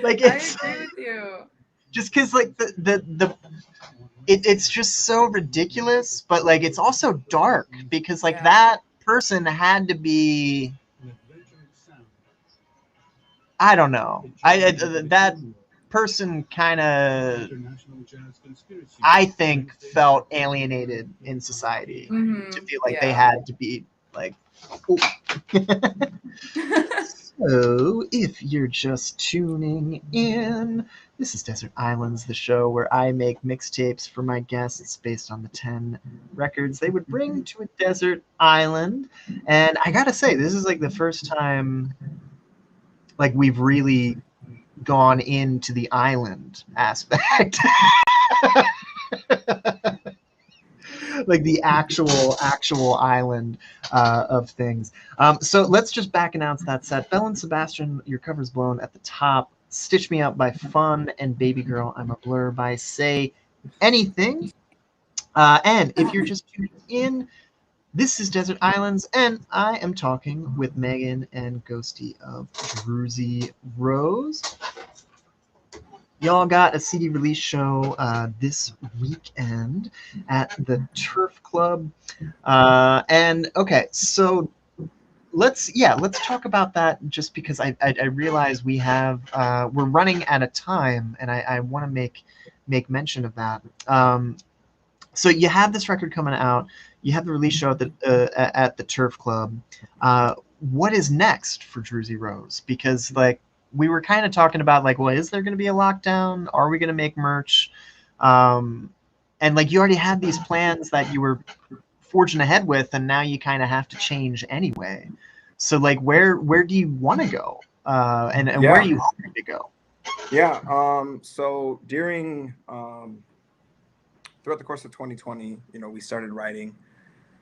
like it's... I agree with you. Just because like it's just so ridiculous, but like it's also dark because like that person had to be... I don't know. That person kind of, I think, felt alienated in society to feel like they had to be like... So, if you're just tuning in, this is Desert Islands, the show where I make mixtapes for my guests based on the 10 records they would bring to a desert island. And I gotta say, this is like the first time like we've really gone into the island aspect. Like the actual island of things. So let's just back announce that set. Bell and Sebastian, your cover's blown at the top. Stitch Me Up by Fun, and Baby Girl, I'm a Blur by Say Anything. And if you're just tuning in, this is Desert Islands, and I am talking with Megan and Ghosty of Druzy Rose. Y'all got a CD release show this weekend at the Turf Club. And okay, so let's talk about that, just because I realize we have we're running out of time, and I want to make mention of that. So you have this record coming out. You have the release show at the Turf Club. What is next for Druzy Rose? Because like, we were kind of talking about like, well, is there going to be a lockdown? Are we going to make merch? And like, you already had these plans that you were forging ahead with, and now you kind of have to change anyway. So like, where do you want to go? And where are you hoping to go? Yeah. So during throughout the course of 2020, we started writing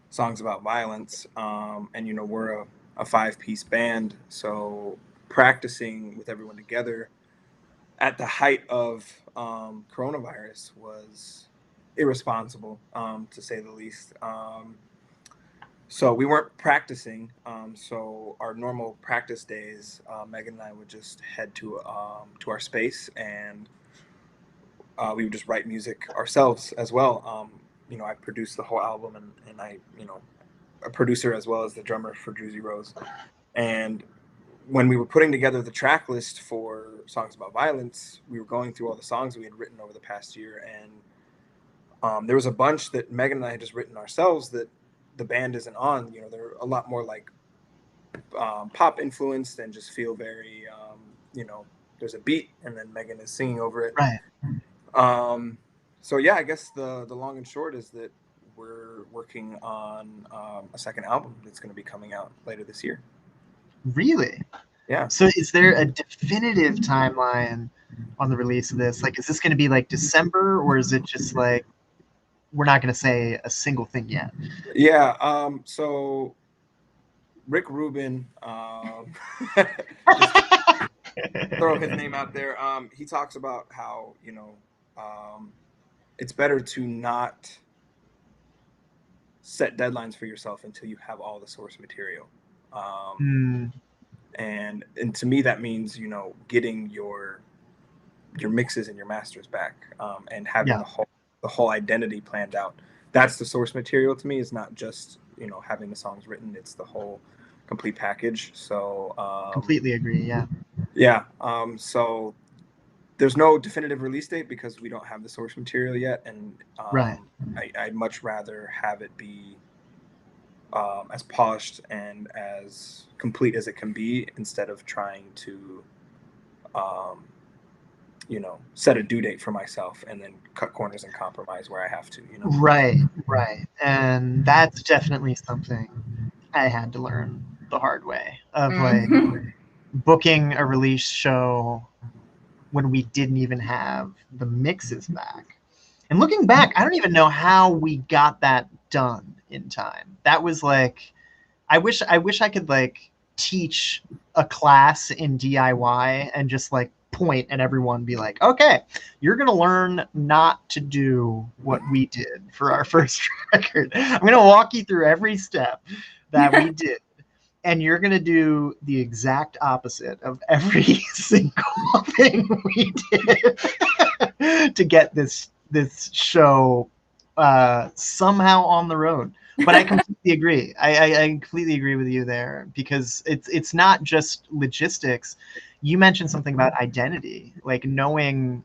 songs about violence, and we're a 5-piece band, so practicing with everyone together at the height of coronavirus was irresponsible, to say the least. So we weren't practicing. So our normal practice days, Megan and I would just head to our space, and we would just write music ourselves as well. I produced the whole album, and I, a producer as well as the drummer for Druzy Rose. And when we were putting together the track list for Songs About Violence, we were going through all the songs we had written over the past year, and there was a bunch that Megan and I had just written ourselves that the band isn't on. They're a lot more like pop influenced and just feel very, there's a beat and then Megan is singing over it. Right. So yeah, I guess the long and short is that we're working on a second album that's going to be coming out later this year. Really? Yeah. So is there a definitive timeline on the release of this? Like, is this going to be like December, or is it just like we're not going to say a single thing yet? Yeah. So Rick Rubin, throw his name out there. He talks about how, it's better to not set deadlines for yourself until you have all the source material. And to me, that means, getting your mixes and your masters back, and having the whole identity planned out. That's the source material to me. Is not just, having the songs written. It's the whole complete package. So completely agree. Yeah. Yeah. So there's no definitive release date because we don't have the source material yet. And right. I'd much rather have it be as polished and as complete as it can be, instead of trying to, set a due date for myself and then cut corners and compromise where I have to, Right. And that's definitely something I had to learn the hard way of like booking a release show when we didn't even have the mixes back. And looking back, I don't even know how we got that done in time. That was like, I wish I could like teach a class in DIY and just like point and everyone be like, okay, you're going to learn not to do what we did for our first record. I'm going to walk you through every step that we did. And you're going to do the exact opposite of every single thing we did to get this show somehow on the road. But I completely agree. I completely agree with you there, because it's not just logistics. You mentioned something about identity, like knowing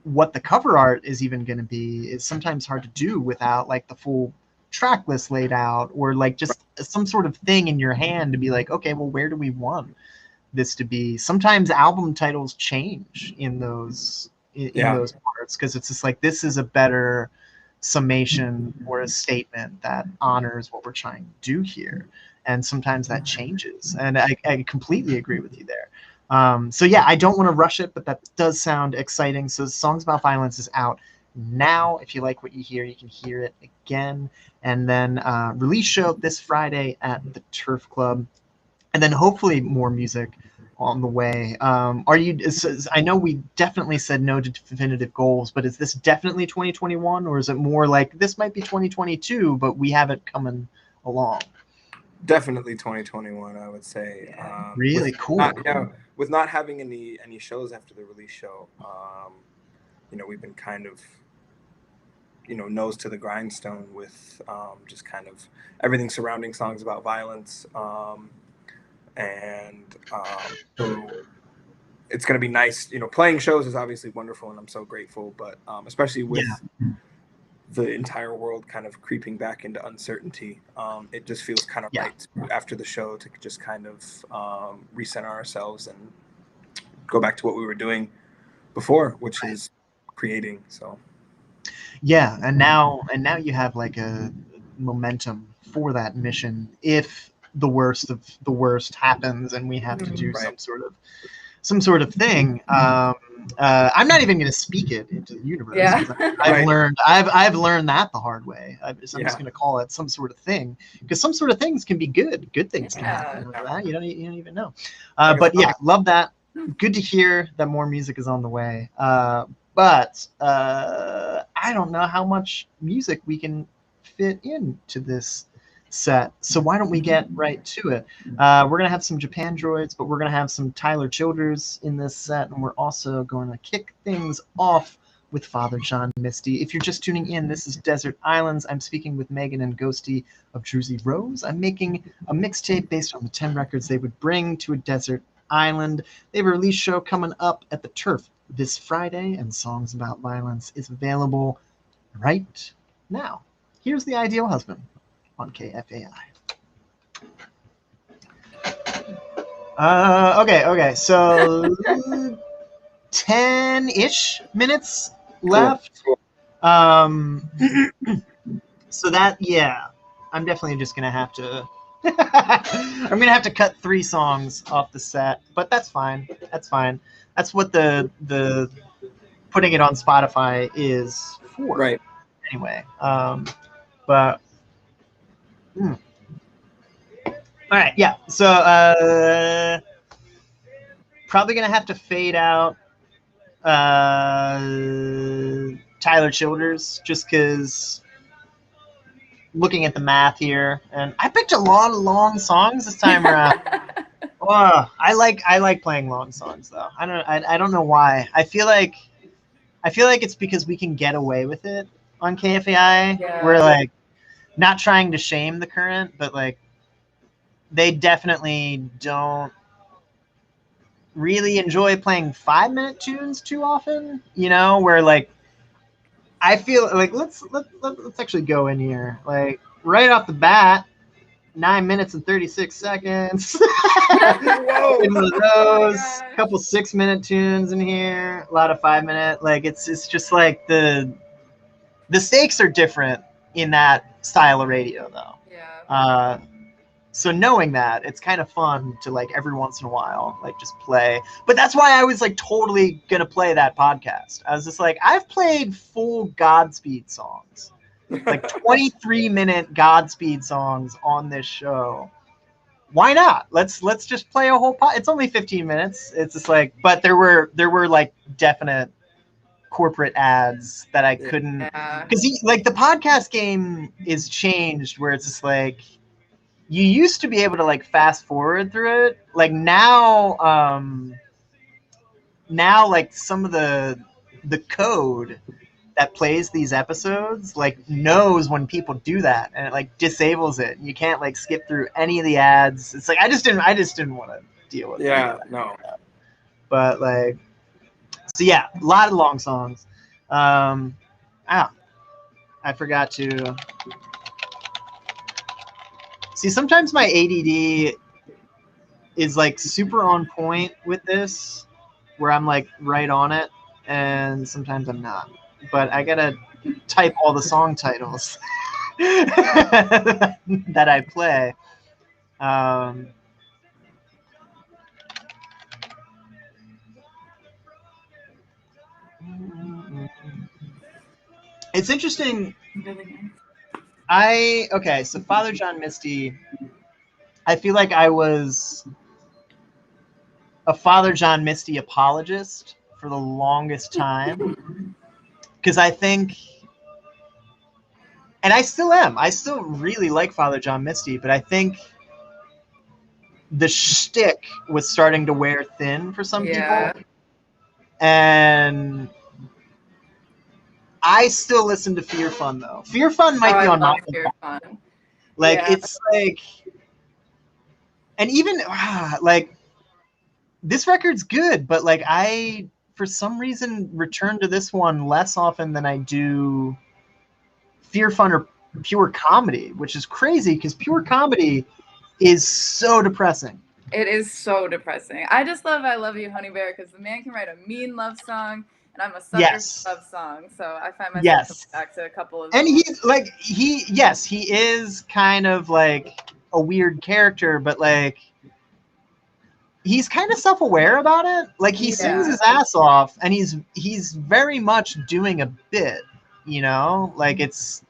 what the cover art is even going to be is sometimes hard to do without like the full track list laid out, or like just some sort of thing in your hand to be like, okay, well, where do we want this to be? Sometimes album titles change in those those parts, because it's just like, this is a better summation or a statement that honors what we're trying to do here, and sometimes that changes, and I completely agree with you there. So yeah, I don't want to rush it, but that does sound exciting. So Songs About Violence is out now. If you like what you hear, you can hear it again. And then release show this Friday at the Turf Club, and then hopefully more music on the way. Are you? I know we definitely said no to definitive goals, but is this definitely 2021, or is it more like this might be 2022, but we have it coming along? Definitely 2021, I would say. Really cool. With not having any shows after the release show, we've been kind of, nose to the grindstone with just kind of everything surrounding Songs About Violence. So it's going to be nice. Playing shows is obviously wonderful, and I'm so grateful, but especially with the entire world kind of creeping back into uncertainty, it just feels kind of right after the show to just kind of recenter ourselves and go back to what we were doing before, which is creating. So yeah, and now you have like a momentum for that mission if the worst of the worst happens and we have to do some sort of thing. I'm not even going to speak it into the universe. Yeah. I've learned that the hard way. So I'm just going to call it some sort of thing, because some sort of things can be good. Good things can happen. You don't even know. But yeah, love that. Good to hear that more music is on the way. But I don't know how much music we can fit into this set. So why don't we get right to it? We're going to have some Japan droids, but we're going to have some Tyler Childers in this set, and we're also going to kick things off with Father John Misty. If you're just tuning in, this is Desert Islands. I'm speaking with Megan and Ghosty of Druzy Rose. I'm making a mixtape based on the 10 records they would bring to a desert island. They have a release show coming up at the Turf this Friday, and Songs About Violence is available right now. Here's The Ideal Husband on KFAI. Okay, so 10-ish minutes left. Cool. So that, yeah, I'm definitely just gonna have to I'm gonna have to cut 3 songs off the set, but that's fine. That's fine. That's what the putting it on Spotify is for. Right. Anyway, but all right, yeah. So probably gonna have to fade out Tyler Childers just because looking at the math here, and I picked a lot of long songs this time around. Oh, I like playing long songs though. I don't know why. I feel like it's because we can get away with it on KFAI. Yeah. We're like not trying to shame the current, but like they definitely don't really enjoy playing 5-minute tunes too often, you know, where like I feel like let's actually go in here. Like right off the bat, 9 minutes and 36 seconds. Whoa. One of those, couple 6-minute tunes in here, a lot of 5-minute. Like it's just like the stakes are different in that style of radio though. Yeah. So knowing that, it's kind of fun to like every once in a while, like just play. But that's why I was like totally gonna play that podcast. I was just like, I've played full Godspeed songs, like 23-minute Godspeed songs on this show. Why not? Let's just play a whole It's only 15 minutes. It's just like, but there were like definite corporate ads that I couldn't, because like the podcast game is changed where it's just like, you used to be able to like fast forward through it. Like now like some of the code that plays these episodes like knows when people do that, and it like disables it. You can't like skip through any of the ads. It's like I just didn't want to deal with it. Yeah, no. But like, so yeah, a lot of long songs. I forgot to. See, sometimes my ADD is like super on point with this, where I'm like right on it, and sometimes I'm not. But I gotta type all the song titles that I play. It's interesting. So Father John Misty, I feel like I was a Father John Misty apologist for the longest time. Because I think, and I still am, I still really like Father John Misty, but I think the shtick was starting to wear thin for some people. And I still listen to Fear Fun though. Fear Fun might be on my Fear Fun. Like it's like, and even like this record's good, but like I for some reason return to this one less often than I do Fear Fun or Pure Comedy, which is crazy because Pure Comedy is so depressing. It is so depressing. I just love I Love You, Honey Bear, because the man can write a mean love song. And I'm a sucker for love songs, so I find myself coming back to a couple of. And he's like, he is kind of like a weird character, but like he's kind of self-aware about it. Like he sings his ass off, and he's very much doing a bit, you know. Like it's,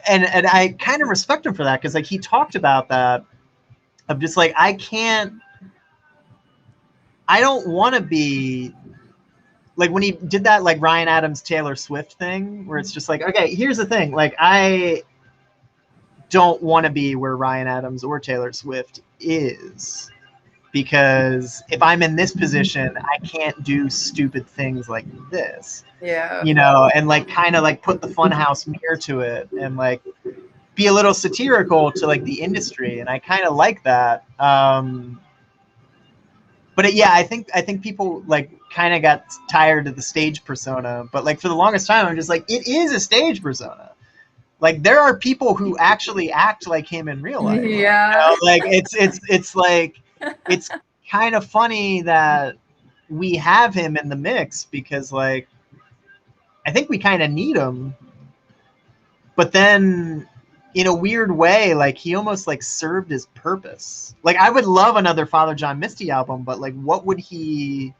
and I kind of respect him for that because like he talked about that of just like I don't want to be. Like when he did that, like Ryan Adams, Taylor Swift thing, where it's just like, okay, here's the thing. Like I don't want to be where Ryan Adams or Taylor Swift is, because if I'm in this position, I can't do stupid things like this. Yeah. You know, and like kind of like put the funhouse mirror to it and like be a little satirical to like the industry, and I kind of like that. But yeah, I think people like kind of got tired of the stage persona, but like for the longest time, I'm just like, it is a stage persona. Like there are people who actually act like him in real life. Yeah. You know? Like it's like it's kind of funny that we have him in the mix, because like I think we kind of need him, but then in a weird way, like he almost like served his purpose. Like I would love another Father John Misty album, but like what would he?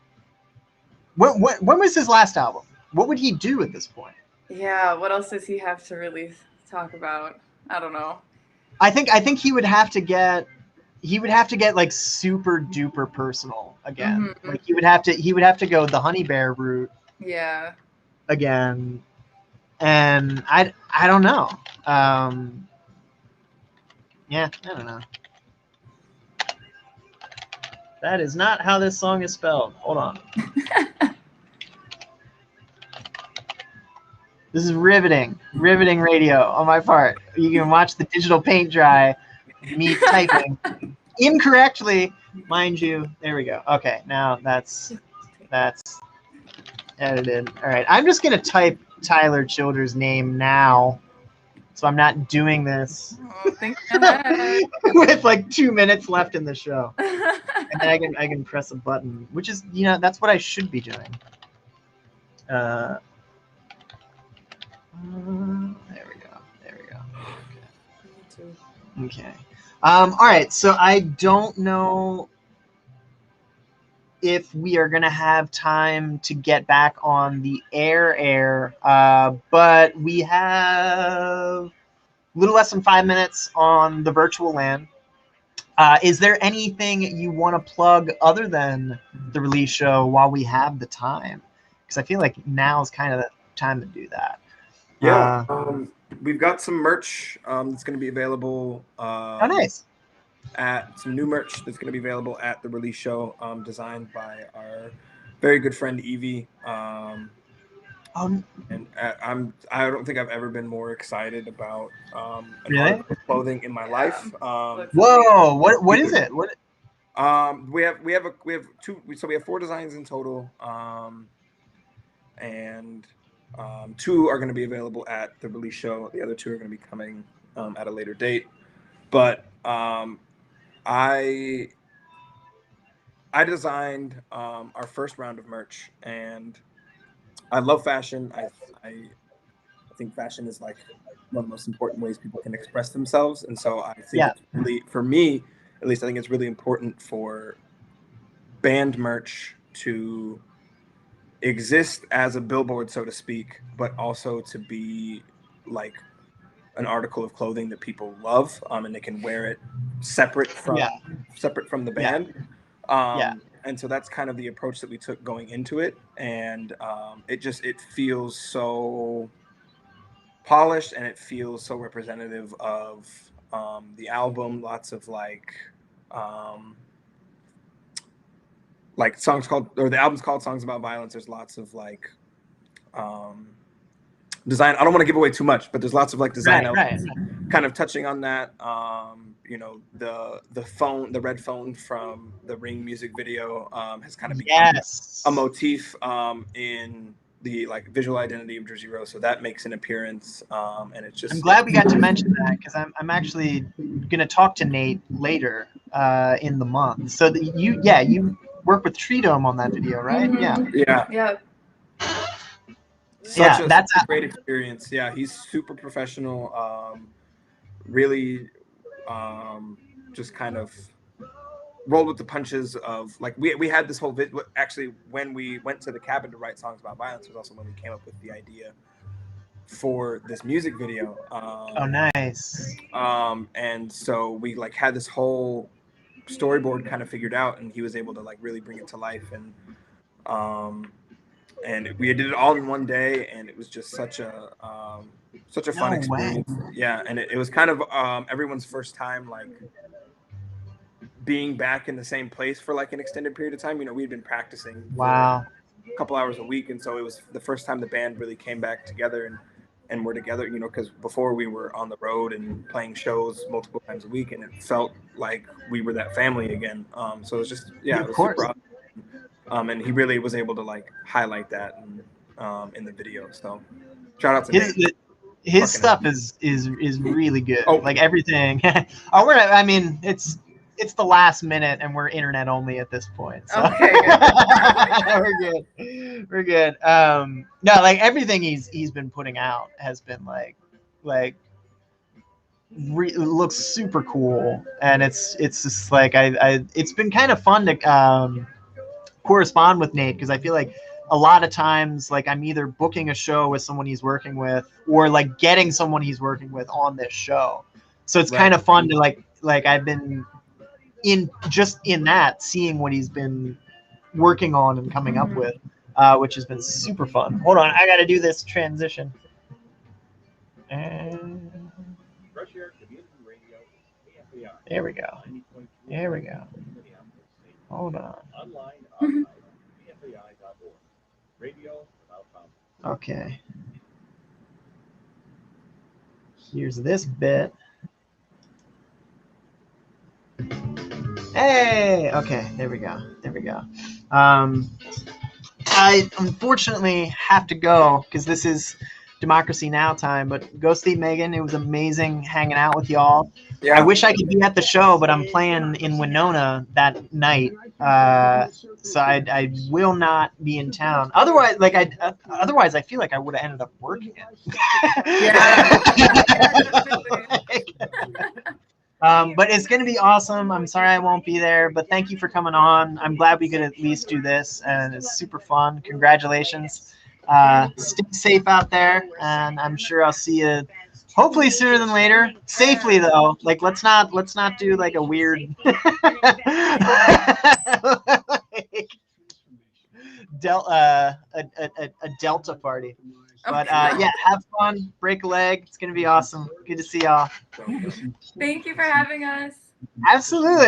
When was his last album? What would he do at this point? Yeah. What else does he have to really talk about? I don't know. I think he would have to get like super duper personal again. Mm-hmm. Like he would have to go the Honey Bear route. Yeah. Again, and I don't know. Yeah, I don't know. That is not how this song is spelled. Hold on. This is riveting radio on my part. You can watch the digital paint dry, me typing incorrectly, mind you. There we go. Okay, now that's edited. All right, I'm just gonna type Tyler Childers' name now, so I'm not doing this with like 2 minutes left in the show, and then I can press a button, which is, you know, that's what I should be doing. There we go. Okay. All right. So I don't know if we are going to have time to get back on the air, but we have a little less than 5 minutes on the virtual LAN. Is there anything you want to plug other than the release show while we have the time? Because I feel like now is kind of the time to do that. Yeah, we've got some merch that's going to be available. Oh, nice. At some new merch that's going to be available at the release show, designed by our very good friend Evie. And I don't think I've ever been more excited about an article of clothing in my life. Whoa! What is it? What? We have two. So we have 4 designs in total, and 2 are going to be available at the release show. The other 2 are going to be coming at a later date. But I designed our first round of merch, and I love fashion. I think fashion is like one of the most important ways people can express themselves, and so I think it's really, for me at least, I think it's really important for band merch to exist as a billboard, so to speak, but also to be like an article of clothing that people love, and they can wear it separate from the band. And so that's kind of the approach that we took going into it, and it feels so polished, and it feels so representative of the album. Lots of like songs called, or the album's called Songs About Violence. There's lots of like design. I don't want to give away too much, but there's lots of like design elements kind of touching on that. You know, the red phone from the Ring music video has kind of become a motif in the like visual identity of Jersey Rose. So that makes an appearance, and it's just. I'm glad we got to mention that, because I'm actually gonna talk to Nate later in the month. So you work with Treedome on that video, right? Mm-hmm. Yeah. That's a great experience. Yeah, he's super professional. Really, just kind of rolled with the punches of like we had this whole actually when we went to the cabin to write Songs About Violence was also when we came up with the idea for this music video. Oh, nice. And so we like had this whole storyboard kind of figured out, and he was able to like really bring it to life, and and we did it all in one day, and it was just such a fun experience. Yeah, and it was kind of everyone's first time like being back in the same place for like an extended period of time. You know, we had been practicing for a couple hours a week, and so it was the first time the band really came back together and we're together, you know, because before we were on the road and playing shows multiple times a week, and it felt like we were that family again. So it was just, it was super awesome. And he really was able to like highlight that in the video. So shout out to Nate. His stuff is really good. Like everything. I mean, it's the last minute, and we're internet only at this point. So. Okay, good. We're good. No, like everything he's been putting out has been looks super cool, and it's just like it's been kind of fun to correspond with Nate, because I feel like a lot of times like I'm either booking a show with someone he's working with, or like getting someone he's working with on this show. So it's kind of fun to like I've been in that, seeing what he's been working on and coming up with, which has been super fun. Hold on, I got to do this transition. And there we go. Hold on. Okay. Here's this bit. Hey, okay, there we go. I unfortunately have to go because this is Democracy Now! Time, but go see Megan. It was amazing hanging out with y'all. Yeah. I wish I could be at the show, but I'm playing in Winona that night, so I will not be in town. Otherwise, I feel like I would have ended up working it. But it's going to be awesome. I'm sorry I won't be there, but thank you for coming on. I'm glad we could at least do this, and it's super fun. Congratulations. Stay safe out there, and I'm sure I'll see you hopefully sooner than later. Safely though. Like let's not do like a weird a Delta party. But yeah, have fun, break a leg. It's gonna be awesome. Good to see y'all. Thank you for having us. Absolutely.